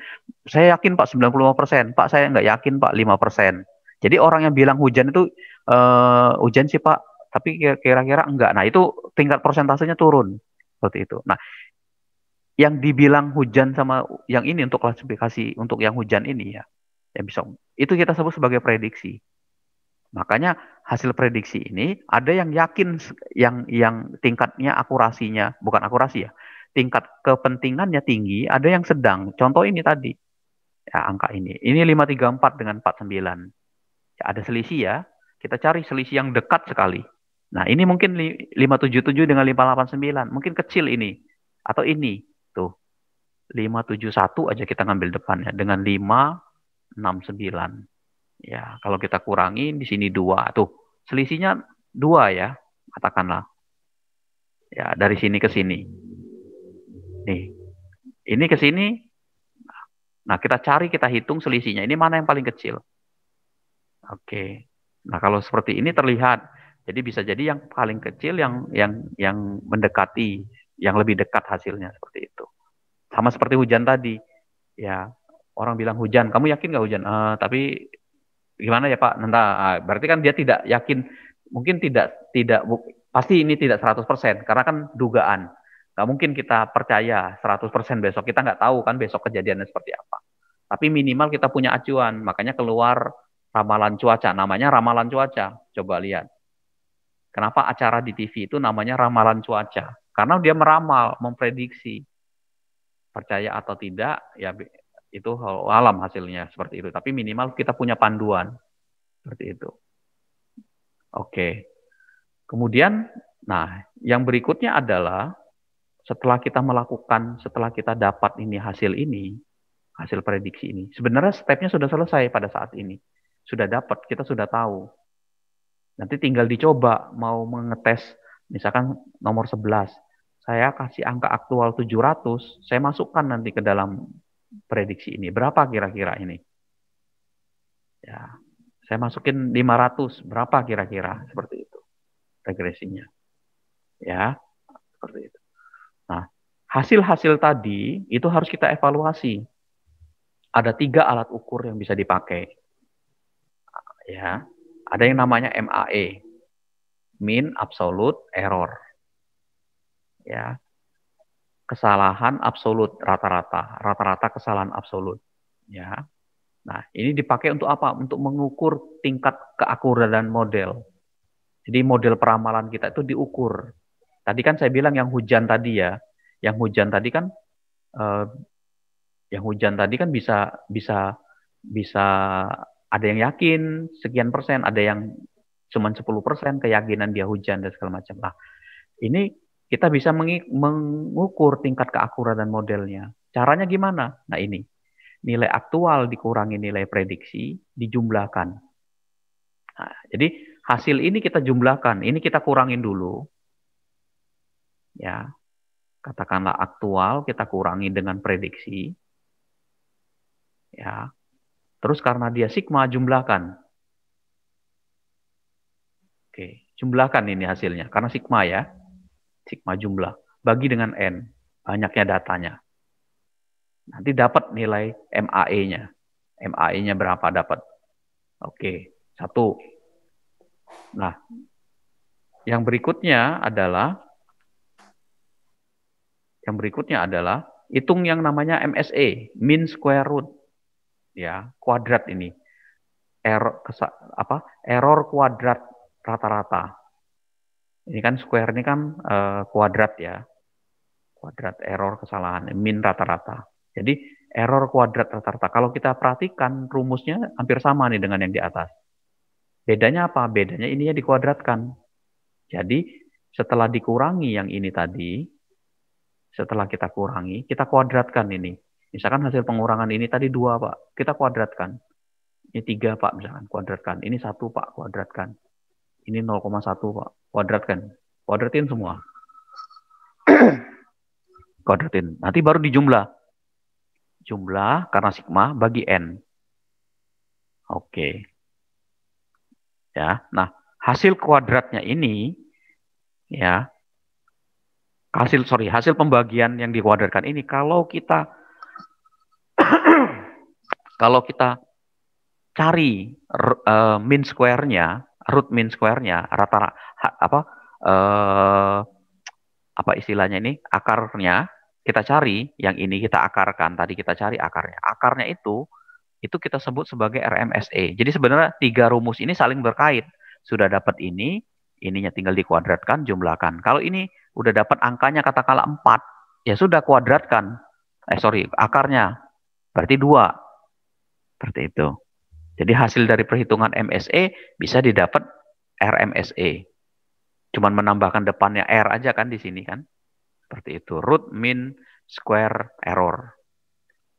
Saya yakin Pak 95%, Pak saya nggak yakin Pak 5%. Jadi orang yang bilang hujan itu hujan sih Pak, tapi kira-kira enggak. Nah, itu tingkat persentasenya turun seperti itu. Nah, yang dibilang hujan sama yang ini untuk klasifikasi untuk yang hujan ini ya, yang bisa itu kita sebut sebagai prediksi. Makanya hasil prediksi ini ada yang yakin yang tingkatnya akurasinya bukan akurasi ya, tingkat kepentingannya tinggi, ada yang sedang. Contoh ini tadi ya angka ini. Ini 534 dengan 49. Ya, ada selisih ya. Kita cari selisih yang dekat sekali. Nah, ini mungkin 577 dengan 589. Mungkin kecil ini atau ini. Tuh, 571 aja kita ngambil depannya dengan 569. Ya, kalau kita kurangi di sini 2 tuh. Selisihnya 2 ya, katakanlah. Ya, dari sini ke sini. Nih, ini ke sini. Nah, kita cari, kita hitung selisihnya. Ini mana yang paling kecil? Oke. Nah, kalau seperti ini terlihat. Jadi bisa jadi yang paling kecil yang mendekati, yang lebih dekat hasilnya seperti itu. Sama seperti hujan tadi. Ya, orang bilang hujan. Kamu yakin nggak hujan? Tapi gimana ya Pak? Nah, berarti kan dia tidak yakin, mungkin tidak pasti ini tidak 100% karena kan dugaan. Nggak mungkin kita percaya 100% besok. Kita nggak tahu kan besok kejadiannya seperti apa. Tapi minimal kita punya acuan. Makanya keluar ramalan cuaca. Namanya ramalan cuaca. Coba lihat. Kenapa acara di TV itu namanya ramalan cuaca? Karena dia meramal, memprediksi. Percaya atau tidak, ya itu alam hasilnya seperti itu. Tapi minimal kita punya panduan. Seperti itu. Oke. Kemudian, nah, yang berikutnya adalah setelah kita dapat hasil prediksi ini, sebenarnya stepnya sudah selesai pada saat ini. Sudah dapat, kita sudah tahu. Nanti tinggal dicoba, mau mengetes, misalkan nomor 11. Saya kasih angka aktual 700, saya masukkan nanti ke dalam prediksi ini. Berapa kira-kira ini? Ya, saya masukin 500, berapa kira-kira? Seperti itu regresinya. Ya, seperti itu. Nah, hasil-hasil tadi itu harus kita evaluasi. Ada 3 alat ukur yang bisa dipakai. Ya, ada yang namanya MAE, mean absolute error. Ya, kesalahan absolut rata-rata kesalahan absolut. Ya, nah ini dipakai untuk apa? Untuk mengukur tingkat keakuratan model. Jadi model peramalan kita itu diukur. Tadi kan saya bilang yang hujan tadi ya, yang hujan tadi kan eh, yang hujan tadi kan bisa bisa bisa ada yang yakin sekian persen, ada yang cuma 10% keyakinan dia hujan dan segala macam. Nah, ini kita bisa mengukur tingkat keakuratan modelnya. Caranya gimana? Nah, ini nilai aktual dikurangi nilai prediksi dijumlahkan. Nah, jadi hasil ini kita jumlahkan, ini kita kurangin dulu. Ya, katakanlah aktual kita kurangi dengan prediksi. Ya, terus karena dia sigma jumlahkan. Oke, jumlahkan ini hasilnya. Karena sigma ya, sigma jumlah. Bagi dengan N, banyaknya datanya. Nanti dapat nilai MAE-nya. MAE-nya berapa dapat? Oke, 1. Nah, yang berikutnya adalah Yang berikutnya adalah hitung yang namanya MSE, mean square root. Ya, kuadrat ini. Error kuadrat rata-rata. Ini kan square ini kan kuadrat ya. Kuadrat error kesalahan, mean rata-rata. Jadi error kuadrat rata-rata. Kalau kita perhatikan rumusnya hampir sama nih dengan yang di atas. Bedanya apa? Bedanya ini ya dikuadratkan. Jadi setelah dikurangi yang ini tadi, setelah kita kurangi, kita kuadratkan ini. Misalkan hasil pengurangan ini tadi 2, Pak. Kita kuadratkan. Ini 3, Pak, misalkan. Kuadratkan. Ini 1, Pak. Kuadratkan. Ini 0,1, Pak. Kuadratkan. Kuadratin semua. Kuadratin. Nanti baru dijumlah. Jumlah karena sigma bagi N. Oke. Ya. Nah, hasil kuadratnya ini, ya, hasil pembagian yang dikuadratkan ini, kalau kita cari mean square-nya, root mean square-nya, apa istilahnya ini, akarnya, kita cari, yang ini kita akarkan, tadi kita cari akarnya. Akarnya itu kita sebut sebagai RMSE. Jadi sebenarnya 3 rumus ini saling berkait. Sudah dapat ini, ininya tinggal dikuadratkan, jumlahkan. Kalau ini udah dapat angkanya katakanlah 4, ya sudah kuadratkan. Akarnya. Berarti 2. Seperti itu. Jadi hasil dari perhitungan MSE bisa didapat RMSE. Cuman menambahkan depannya R aja kan di sini kan. Seperti itu. Root mean square error.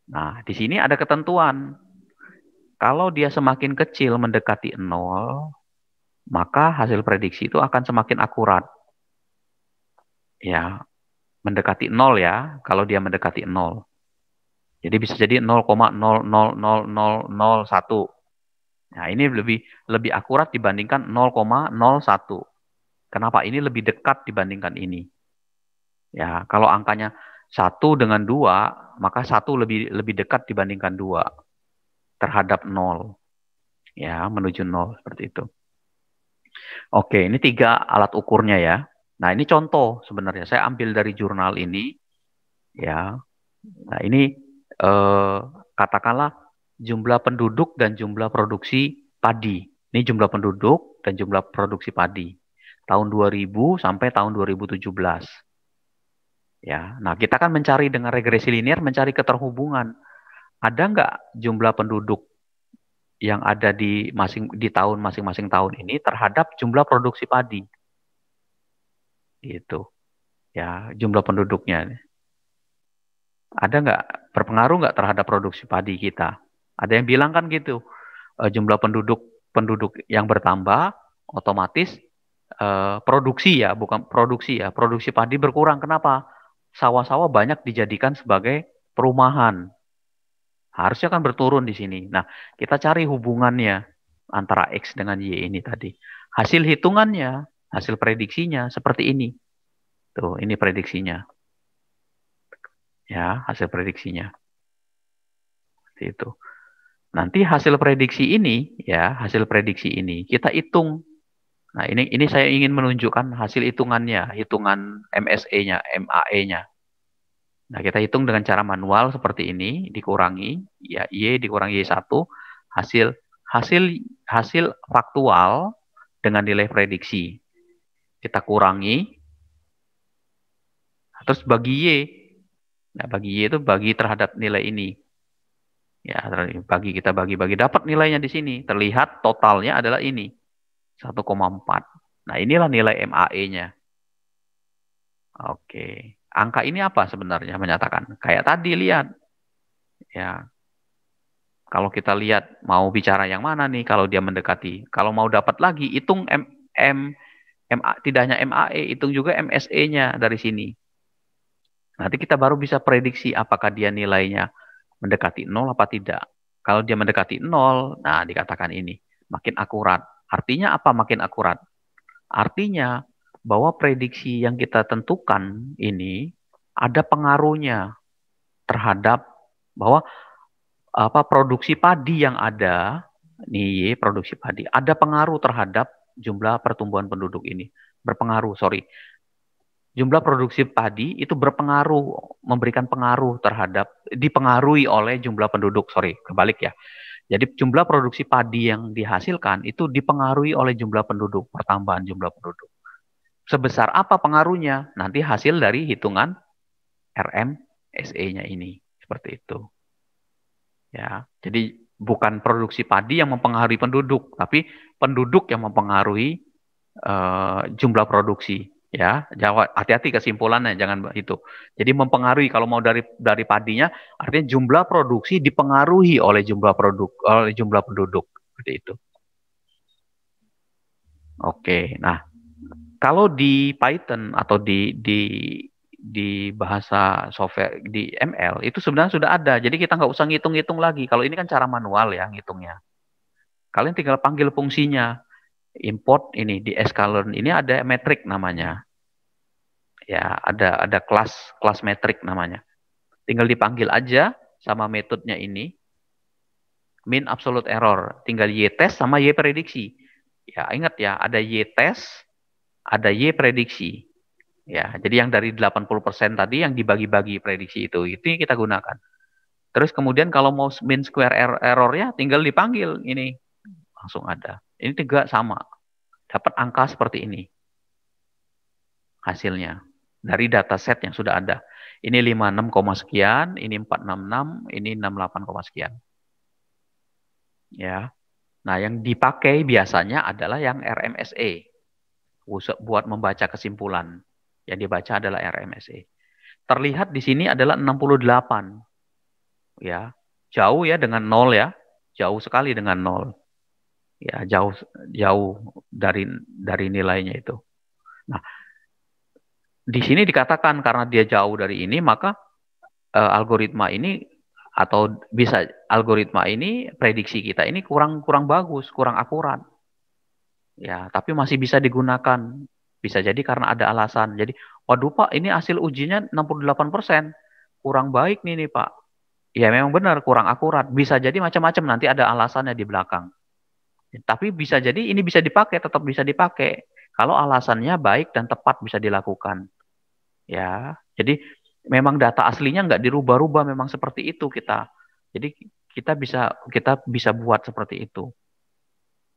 Nah, di sini ada ketentuan. Kalau dia semakin kecil mendekati 0, maka hasil prediksi itu akan semakin akurat. Ya, mendekati 0 ya, kalau dia mendekati 0. Jadi bisa jadi 0,000001. Nah, ini lebih akurat dibandingkan 0,01. Kenapa? Ini lebih dekat dibandingkan ini. Ya, kalau angkanya 1 dengan 2, maka 1 lebih dekat dibandingkan 2 terhadap 0. Ya, menuju 0 seperti itu. Oke, ini 3 alat ukurnya ya. Nah, ini contoh sebenarnya. Saya ambil dari jurnal ini. Ya. Nah, ini katakanlah jumlah penduduk dan jumlah produksi padi. Ini jumlah penduduk dan jumlah produksi padi. Tahun 2000 sampai tahun 2017. Ya, nah kita kan mencari dengan regresi linear, mencari keterhubungan. Ada nggak jumlah penduduk yang ada di tahun masing-masing tahun ini terhadap jumlah produksi padi? Gitu. Ya, jumlah penduduknya. Ada nggak berpengaruh nggak terhadap produksi padi kita? Ada yang bilang kan gitu, jumlah penduduk yang bertambah, otomatis produksi ya, bukan produksi ya, produksi padi berkurang. Kenapa? Sawah-sawah banyak dijadikan sebagai perumahan. Harusnya kan berturun di sini. Nah, kita cari hubungannya antara X dengan Y ini tadi. Hasil hitungannya, hasil prediksinya seperti ini. Tuh, ini prediksinya. Ya, hasil prediksinya. Seperti itu. Nanti hasil prediksi ini, ya, hasil prediksi ini kita hitung. Nah, ini saya ingin menunjukkan hasil hitungannya, hitungan MSE-nya, MAE-nya. Nah, kita hitung dengan cara manual seperti ini, dikurangi, ya, Y dikurangi Y1, hasil faktual dengan nilai prediksi. Kita kurangi, terus bagi Y. Nah, bagi Y itu bagi terhadap nilai ini. Ya, kita bagi-bagi, dapat nilainya di sini. Terlihat totalnya adalah ini, 1,4. Nah, inilah nilai MAE-nya. Oke. Angka ini apa sebenarnya menyatakan? Kayak tadi lihat. Ya. Kalau kita lihat mau bicara yang mana nih kalau dia mendekati. Kalau mau dapat lagi hitung tidak hanya MAE, hitung juga MSE-nya dari sini. Nanti kita baru bisa prediksi apakah dia nilainya mendekati 0 apa tidak. Kalau dia mendekati 0, nah dikatakan ini makin akurat. Artinya apa makin akurat? Artinya bahwa prediksi yang kita tentukan ini ada pengaruhnya terhadap bahwa produksi padi yang ada, nih produksi padi, ada pengaruh terhadap jumlah pertumbuhan penduduk ini. Berpengaruh, sorry. Jumlah produksi padi itu berpengaruh, memberikan pengaruh terhadap, dipengaruhi oleh jumlah penduduk. Sorry, kebalik ya. Jadi jumlah produksi padi yang dihasilkan itu dipengaruhi oleh jumlah penduduk, pertambahan jumlah penduduk. Sebesar apa pengaruhnya? Nanti hasil dari hitungan RMSE-nya ini. Seperti itu. Ya, jadi bukan produksi padi yang mempengaruhi penduduk, tapi penduduk yang mempengaruhi jumlah produksi. Ya, hati-hati kesimpulannya, jangan itu. Jadi mempengaruhi kalau mau dari padinya, artinya jumlah produksi dipengaruhi oleh jumlah penduduk seperti itu. Oke, nah kalau di Python atau di bahasa software di ML itu sebenarnya sudah ada. Jadi kita nggak usah ngitung-ngitung lagi. Kalau ini kan cara manual ya ngitungnya. Kalian tinggal panggil fungsinya. Import ini di sklearn ini ada metrik namanya. Ya, ada kelas metrik namanya. Tinggal dipanggil aja sama metodenya ini. Mean absolute error. Tinggal y test sama y prediksi. Ya, ingat ya, ada y test, ada y prediksi. Ya, jadi yang dari 80% tadi yang dibagi-bagi prediksi itu kita gunakan. Terus kemudian kalau mau mean square errornya tinggal dipanggil ini langsung ada. Ini tiga sama. Dapat angka seperti ini hasilnya dari dataset yang sudah ada. Ini 56, sekian, ini 466, ini 68, sekian. Ya. Nah, yang dipakai biasanya adalah yang RMSE buat membaca kesimpulan. Yang dibaca adalah RMSE. Terlihat di sini adalah 68. Ya. Jauh ya dengan 0 ya. Jauh sekali dengan 0. Ya, jauh dari nilainya itu. Nah, di sini dikatakan karena dia jauh dari ini, maka algoritma ini atau bisa algoritma ini prediksi kita ini kurang bagus, kurang akurat. Ya, tapi masih bisa digunakan. Bisa jadi karena ada alasan. Jadi, waduh Pak, ini hasil ujinya 68%. Kurang baik nih Pak. Ya memang benar kurang akurat. Bisa jadi macam-macam nanti ada alasannya di belakang. Tapi bisa jadi ini bisa dipakai, tetap bisa dipakai. Kalau alasannya baik dan tepat bisa dilakukan. Ya, jadi memang data aslinya nggak dirubah-rubah, memang seperti itu kita. Jadi kita bisa buat seperti itu.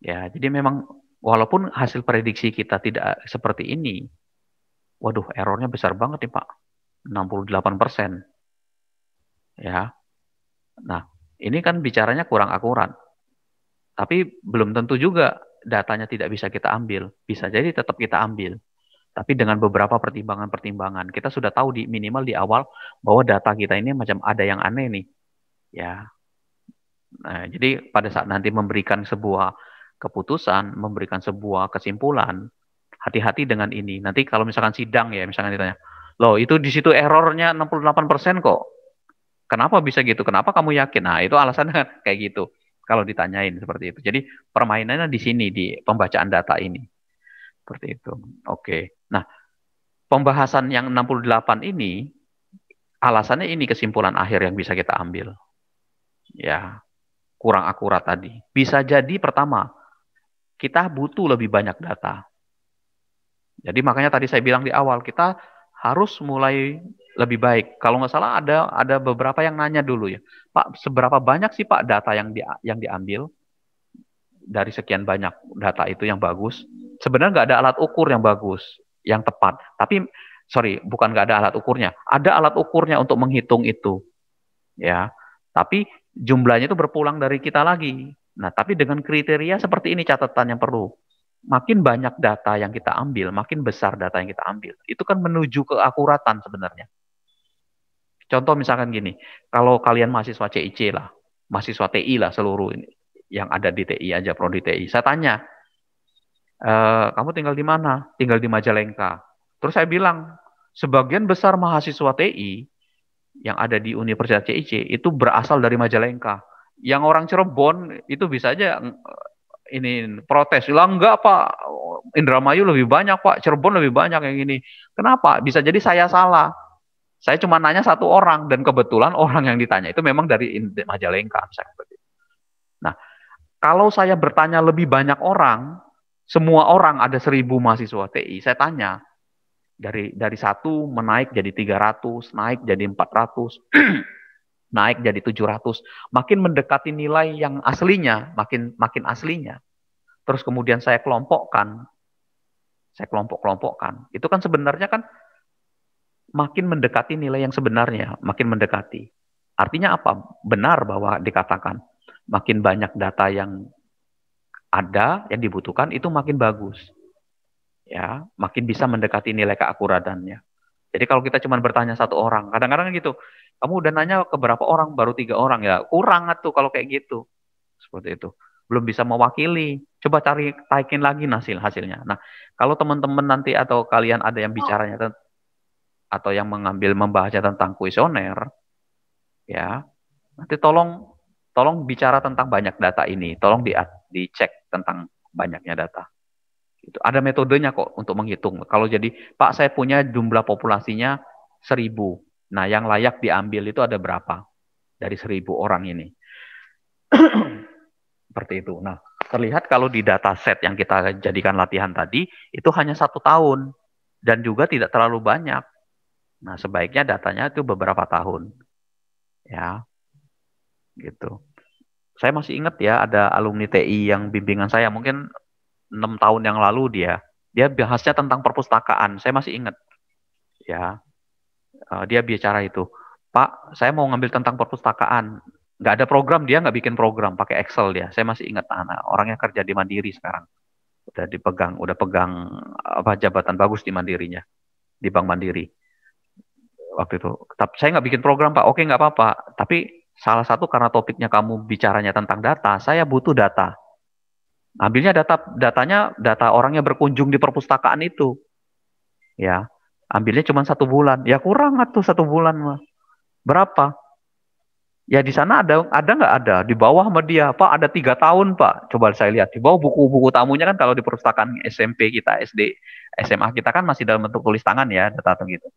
Ya, jadi memang walaupun hasil prediksi kita tidak seperti ini, waduh errornya besar banget nih Pak, 68%. Ya, nah ini kan bicaranya kurang akurat. Tapi belum tentu juga datanya tidak bisa kita ambil. Bisa jadi tetap kita ambil. Tapi dengan beberapa pertimbangan-pertimbangan. Kita sudah tahu minimal di awal bahwa data kita ini macam ada yang aneh nih. Ya. Nah, jadi pada saat nanti memberikan sebuah keputusan, memberikan sebuah kesimpulan, hati-hati dengan ini. Nanti kalau misalkan sidang ya, misalkan ditanya, loh itu di situ errornya 68% kok. Kenapa bisa gitu? Kenapa kamu yakin? Nah, itu alasannya kayak gitu. Kalau ditanyain seperti itu. Jadi permainannya di sini, di pembacaan data ini. Seperti itu. Oke. Nah, pembahasan yang 68 ini, alasannya ini kesimpulan akhir yang bisa kita ambil. Ya, kurang akurat tadi. Bisa jadi pertama, kita butuh lebih banyak data. Jadi makanya tadi saya bilang di awal, kita harus mulai lebih baik. Kalau nggak salah ada beberapa yang nanya dulu ya, Pak, seberapa banyak sih Pak data yang diambil dari sekian banyak data itu yang bagus? Sebenarnya nggak ada alat ukur yang bagus, yang tepat. Tapi sorry, bukan nggak ada alat ukurnya. Ada alat ukurnya untuk menghitung itu, ya. Tapi jumlahnya itu berpulang dari kita lagi. Nah, tapi dengan kriteria seperti ini catatan yang perlu. Makin banyak data yang kita ambil, makin besar data yang kita ambil. Itu kan menuju keakuratan sebenarnya. Contoh misalkan gini, kalau kalian mahasiswa CIC lah, mahasiswa TI lah seluruh ini, yang ada di TI aja, prodi TI. Saya tanya, kamu tinggal di mana? Tinggal di Majalengka. Terus saya bilang, sebagian besar mahasiswa TI yang ada di Universitas CIC itu berasal dari Majalengka. Yang orang Cirebon itu bisa aja ini protes, bilang enggak Pak, Indramayu lebih banyak Pak, Cirebon lebih banyak yang ini. Kenapa? Bisa jadi saya salah. Saya cuma nanya satu orang dan kebetulan orang yang ditanya itu memang dari Majalengka. Nah, kalau saya bertanya lebih banyak orang, semua orang ada 1.000 mahasiswa TI, saya tanya, Dari 1 menaik jadi 300, naik jadi 400, naik jadi 700, makin mendekati nilai yang aslinya, makin makin aslinya. Terus kemudian saya kelompok-kelompokkan. Itu kan sebenarnya kan makin mendekati nilai yang sebenarnya, makin mendekati. Artinya apa? Benar bahwa dikatakan makin banyak data yang ada, yang dibutuhkan, itu makin bagus. Ya, makin bisa mendekati nilai keakuratannya. Jadi kalau kita cuma bertanya satu orang, kadang-kadang gitu, kamu udah nanya ke berapa orang, baru 3 orang, ya kurang tuh kalau kayak gitu. Seperti itu. Belum bisa mewakili. Coba cari taikin lagi hasilnya. Nah, kalau teman-teman nanti atau kalian ada yang bicaranya atau yang membahasnya tentang kuesioner, ya, nanti tolong bicara tentang banyak data ini. Tolong dicek tentang banyaknya data. Itu ada metodenya kok untuk menghitung. Kalau jadi, Pak, saya punya jumlah populasinya 1.000. Nah, yang layak diambil itu ada berapa dari 1.000 orang ini? Seperti itu. Nah, terlihat kalau di dataset yang kita jadikan latihan tadi, itu hanya 1 tahun. Dan juga tidak terlalu banyak. Nah, sebaiknya datanya itu beberapa tahun. Ya, gitu. Saya masih ingat ya, ada alumni TI yang bimbingan saya, mungkin 6 tahun yang lalu dia bahasnya tentang perpustakaan. Saya masih ingat. Ya, dia bicara itu, Pak, saya mau ngambil tentang perpustakaan. Nggak ada program, dia nggak bikin program, pakai Excel dia. Saya masih ingat, orangnya kerja di Mandiri sekarang. Udah pegang apa jabatan bagus di Mandirinya, di Bank Mandiri. Waktu itu. Tapi saya nggak bikin program, Pak. Oke, nggak apa-apa. Tapi salah satu karena topiknya kamu bicaranya tentang data, saya butuh data. Ambilnya data orangnya berkunjung di perpustakaan itu. Ya, ambilnya cuma 1 bulan. Ya kurang tuh 1 bulan mah. Berapa? Ya di sana ada nggak ada di bawah sama dia, Pak, ada 3 tahun, Pak. Coba saya lihat di bawah buku-buku tamunya kan, kalau di perpustakaan SMP kita, SD, SMA kita kan masih dalam bentuk tulis tangan ya, data gitu.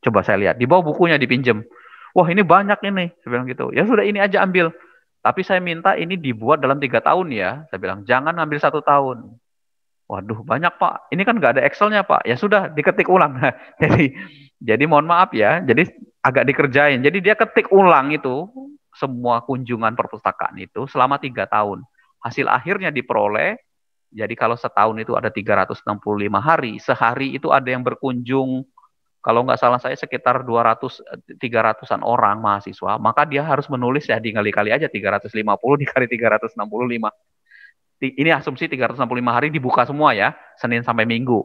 Coba saya lihat di bawah bukunya dipinjem. Wah, ini banyak ini, saya bilang gitu. Ya sudah, ini aja ambil. Tapi saya minta ini dibuat dalam 3 tahun ya. Saya bilang jangan ambil 1 tahun. Waduh, banyak, Pak. Ini kan nggak ada Excelnya, Pak. Ya sudah, diketik ulang. jadi mohon maaf ya. Jadi agak dikerjain. Jadi dia ketik ulang itu semua kunjungan perpustakaan itu selama 3 tahun. Hasil akhirnya diperoleh. Jadi kalau setahun itu ada 365 hari, sehari itu ada yang berkunjung. Kalau nggak salah saya sekitar 200 300-an orang mahasiswa, maka dia harus menulis ya dikali-kali aja 350 dikali 365. Ini asumsi 365 hari dibuka semua ya, Senin sampai Minggu.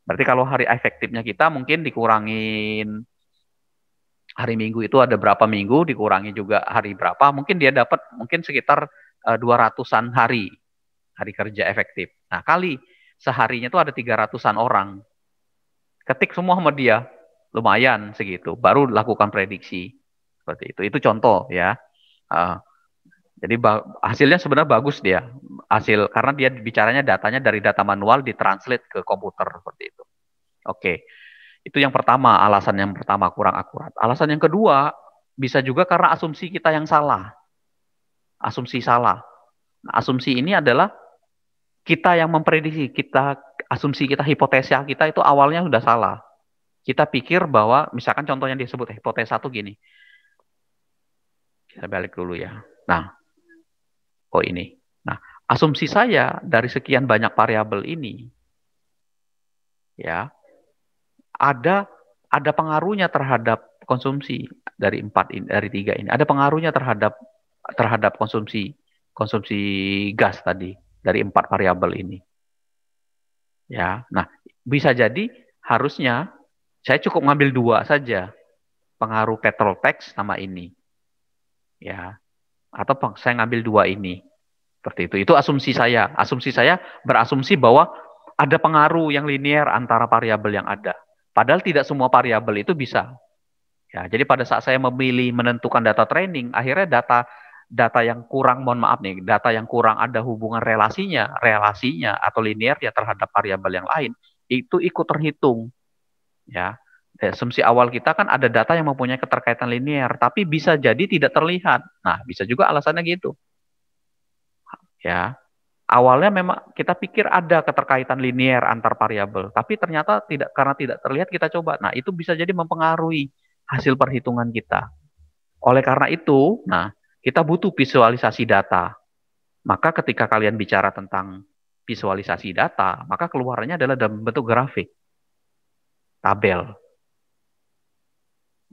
Berarti kalau hari efektifnya kita mungkin dikurangin hari Minggu itu ada berapa minggu, dikurangi juga hari berapa, mungkin dia dapat mungkin sekitar 200-an hari kerja efektif. Nah, kali seharinya itu ada 300-an orang. Ketik semua sama dia, lumayan segitu. Baru lakukan prediksi. Seperti itu. Itu contoh ya. Jadi hasilnya sebenarnya bagus dia. Karena dia bicaranya datanya dari data manual ditranslate ke komputer seperti itu. Oke. Itu yang pertama, alasan yang pertama kurang akurat. Alasan yang kedua, bisa juga karena asumsi kita yang salah. Asumsi salah. Nah, asumsi ini adalah kita yang memprediksi, asumsi kita, hipotesa kita itu awalnya sudah salah. Kita pikir bahwa, misalkan contohnya disebut hipotesa itu gini. Kita balik dulu ya. Nah, ini. Nah, asumsi saya dari sekian banyak variabel ini, ya, ada pengaruhnya terhadap konsumsi dari 3 ini. Ada pengaruhnya terhadap konsumsi gas tadi dari 4 variabel ini. Ya, nah bisa jadi harusnya saya cukup ngambil 2 saja, pengaruh petrol tax sama ini. Ya, atau saya ngambil 2 ini. Seperti itu. Itu asumsi saya. Asumsi saya berasumsi bahwa ada pengaruh yang linear antara variabel yang ada. Padahal tidak semua variabel itu bisa. Ya, jadi pada saat saya memilih menentukan data training, akhirnya data yang kurang, mohon maaf nih, data yang kurang ada hubungan relasinya atau linear ya terhadap variabel yang lain, itu ikut terhitung. Ya, asumsi awal kita kan ada data yang mempunyai keterkaitan linear, tapi bisa jadi tidak terlihat. Nah, bisa juga alasannya gitu. Ya, Awalnya memang kita pikir ada keterkaitan linier antar variabel, tapi ternyata tidak, karena tidak terlihat kita coba. Nah, itu bisa jadi mempengaruhi hasil perhitungan kita. Oleh karena itu, nah, kita butuh visualisasi data. Maka ketika kalian bicara tentang visualisasi data, maka keluarannya adalah dalam bentuk grafik, tabel.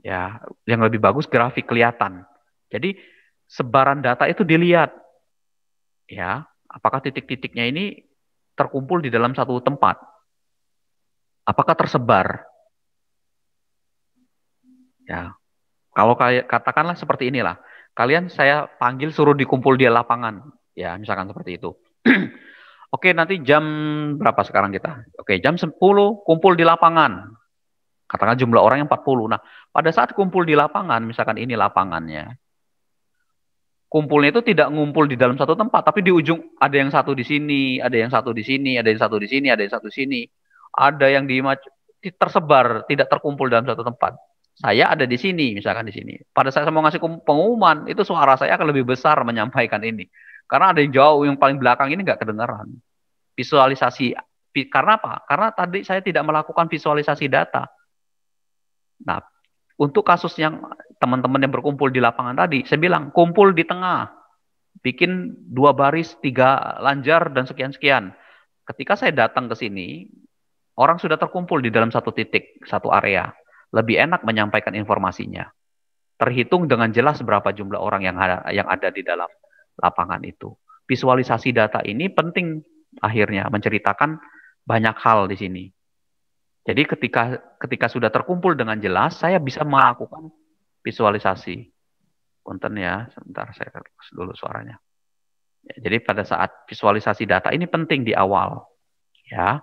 Ya, yang lebih bagus grafik kelihatan. Jadi sebaran data itu dilihat, ya, apakah titik-titiknya ini terkumpul di dalam satu tempat, apakah tersebar. Ya, kalau kayak katakanlah seperti inilah, kalian saya panggil suruh dikumpul di lapangan, ya, misalkan seperti itu. Oke, nanti jam berapa sekarang kita? Oke, jam 10 kumpul di lapangan. Katakan jumlah orang yang 40. Nah, pada saat kumpul di lapangan, misalkan ini lapangannya, kumpulnya itu tidak ngumpul di dalam satu tempat, tapi di ujung ada yang satu di sini, ada yang satu di sini, ada yang satu di sini, ada yang satu di sini, ada yang tersebar, tidak terkumpul dalam satu tempat. Saya ada di sini, misalkan di sini. Pada saat saya mau ngasih pengumuman, itu suara saya akan lebih besar menyampaikan ini. Karena ada yang jauh, yang paling belakang ini nggak kedengaran. Visualisasi, karena apa? Karena tadi saya tidak melakukan visualisasi data. Nah, untuk kasus yang teman-teman yang berkumpul di lapangan tadi, saya bilang kumpul di tengah, bikin 2 baris, 3 lanjar, dan sekian-sekian. Ketika saya datang ke sini, orang sudah terkumpul di dalam satu titik, satu area. Lebih enak menyampaikan informasinya. Terhitung dengan jelas berapa jumlah orang yang ada di dalam lapangan itu. Visualisasi data ini penting akhirnya menceritakan banyak hal di sini. Jadi ketika sudah terkumpul dengan jelas, saya bisa melakukan visualisasi. Punten ya, sebentar saya kasih dulu suaranya. Ya, jadi pada saat visualisasi data ini penting di awal, ya.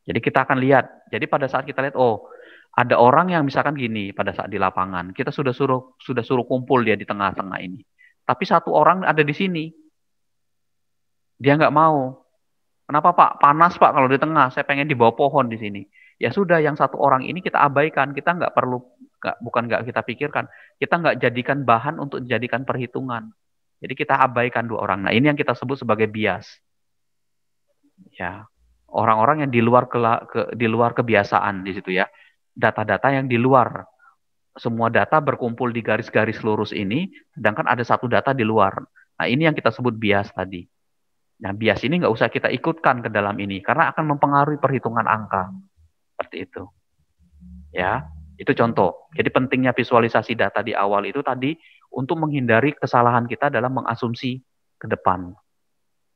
Jadi kita akan lihat. Jadi pada saat kita lihat, oh ada orang yang misalkan gini pada saat di lapangan, kita sudah suruh kumpul dia di tengah-tengah ini. Tapi satu orang ada di sini, dia nggak mau. Kenapa Pak? Panas Pak kalau di tengah. Saya pengen di bawah pohon di sini. Ya sudah, yang satu orang ini kita abaikan. Kita nggak perlu, bukan nggak kita pikirkan. Kita nggak jadikan bahan untuk dijadikan perhitungan. Jadi kita abaikan 2 orang. Nah ini yang kita sebut sebagai bias. Ya, orang-orang yang di luar kebiasaan di situ ya. Data-data yang di luar. Semua data berkumpul di garis-garis lurus ini, sedangkan ada satu data di luar. Nah ini yang kita sebut bias tadi. Nah, bias ini nggak usah kita ikutkan ke dalam ini, karena akan mempengaruhi perhitungan angka. Seperti itu. Ya, itu contoh. Jadi pentingnya visualisasi data di awal itu tadi, untuk menghindari kesalahan kita dalam mengasumsi ke depan.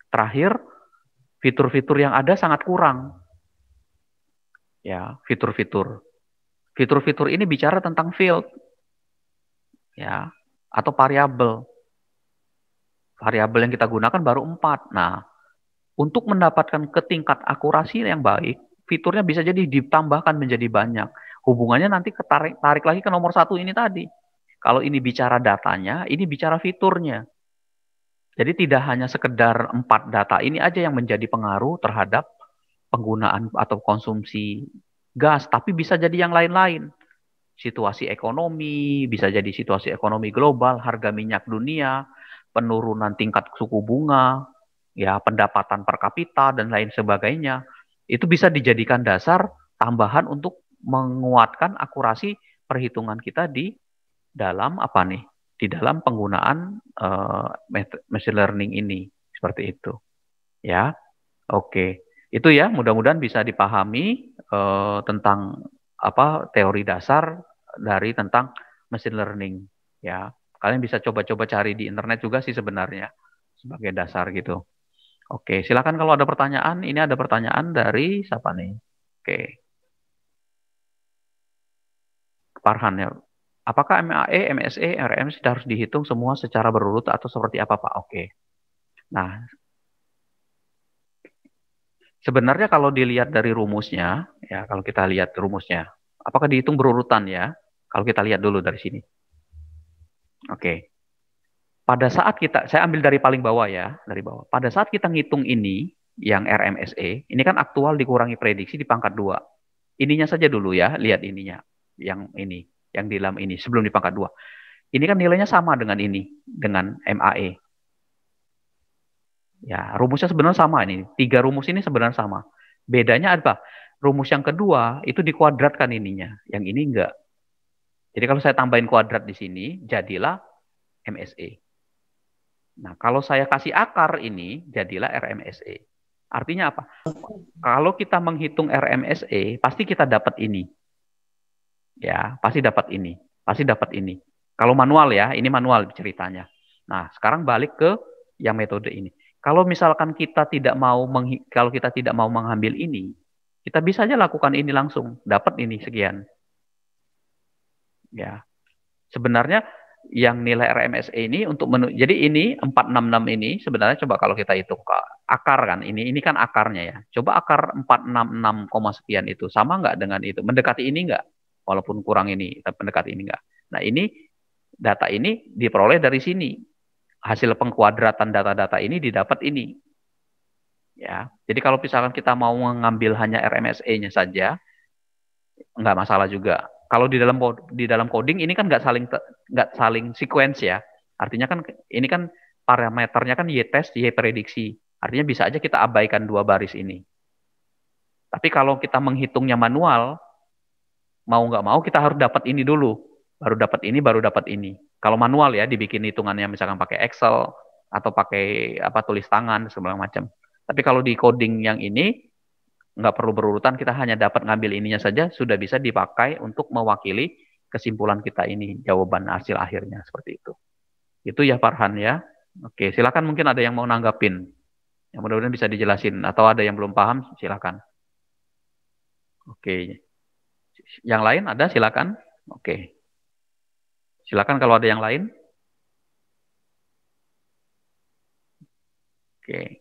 Terakhir, fitur-fitur yang ada sangat kurang. Ya, fitur-fitur. Fitur-fitur ini bicara tentang field. Ya, atau variabel. Variabel yang kita gunakan baru 4. Nah, untuk mendapatkan tingkat akurasi yang baik, fiturnya bisa jadi ditambahkan menjadi banyak. Hubungannya nanti tarik lagi ke nomor 1 ini tadi. Kalau ini bicara datanya, ini bicara fiturnya. Jadi tidak hanya sekedar 4 data ini aja yang menjadi pengaruh terhadap penggunaan atau konsumsi gas, tapi bisa jadi yang lain-lain. Situasi ekonomi, bisa jadi situasi ekonomi global, harga minyak dunia, penurunan tingkat suku bunga, ya pendapatan per kapita dan lain sebagainya. Itu bisa dijadikan dasar tambahan untuk menguatkan akurasi perhitungan kita di dalam apa nih? Di dalam penggunaan machine learning ini seperti itu. Ya, oke. Itu ya, mudah-mudahan bisa dipahami tentang apa teori dasar dari tentang machine learning. Ya, kalian bisa coba-coba cari di internet juga sih sebenarnya sebagai dasar gitu. Oke, silakan kalau ada pertanyaan. Ini ada pertanyaan dari siapa nih? Oke, Farhan ya. Apakah MAE, MSE, RM sudah harus dihitung semua secara berurut atau seperti apa Pak? Oke. Nah, sebenarnya kalau dilihat dari rumusnya, ya kalau kita lihat rumusnya, apakah dihitung berurutan ya? Kalau kita lihat dulu dari sini. Oke. Pada saat saya ambil dari paling bawah ya, dari bawah. Pada saat kita ngitung ini, yang RMSE, ini kan aktual dikurangi prediksi di pangkat 2. Ininya saja dulu ya, lihat ininya. Yang ini, yang di dalam ini, sebelum di pangkat 2. Ini kan nilainya sama dengan ini, dengan MAE. Ya, rumusnya sebenarnya sama ini. Tiga rumus ini sebenarnya sama. Bedanya apa? Rumus yang kedua itu dikuadratkan ininya. Yang ini enggak. Jadi kalau saya tambahin kuadrat di sini, jadilah MSE. Nah, kalau saya kasih akar ini, jadilah RMSE. Artinya apa? Kalau kita menghitung RMSE, pasti kita dapat ini. Ya, pasti dapat ini. Pasti dapat ini. Kalau manual ya, ini manual ceritanya. Nah, sekarang balik ke yang metode ini. Kalau misalkan kita tidak mau kalau kita tidak mau mengambil ini, kita bisa aja lakukan ini langsung, dapat ini sekian. Ya, sebenarnya yang nilai RMSE ini jadi ini 466 ini sebenarnya coba kalau kita hitung akar kan ini kan akarnya ya. Coba akar 466, sekian itu sama nggak dengan itu? Mendekati ini nggak? Walaupun kurang ini, tapi mendekati ini nggak. Nah ini data ini diperoleh dari sini. Hasil pengkuadratan data-data ini didapat ini. Ya, jadi kalau misalkan kita mau mengambil hanya RMSE-nya saja, nggak masalah juga. Kalau di dalam coding ini kan nggak saling sequence ya. Artinya kan ini kan parameternya kan y test, y prediksi. Artinya bisa aja kita abaikan dua baris ini. Tapi kalau kita menghitungnya manual, mau nggak mau kita harus dapat ini dulu. Baru dapat ini, baru dapat ini. Kalau manual ya dibikin hitungannya misalkan pakai Excel atau pakai apa tulis tangan segala macam. Tapi kalau di coding yang ini nggak perlu berurutan, kita hanya dapat ngambil ininya saja, sudah bisa dipakai untuk mewakili kesimpulan kita ini, jawaban hasil akhirnya, seperti itu. Itu ya Farhan ya. Oke, silakan mungkin ada yang mau nanggapin. Yang mudah-mudahan bisa dijelasin, atau ada yang belum paham, silakan. Oke, yang lain ada silakan. Oke, silakan kalau ada yang lain. Oke.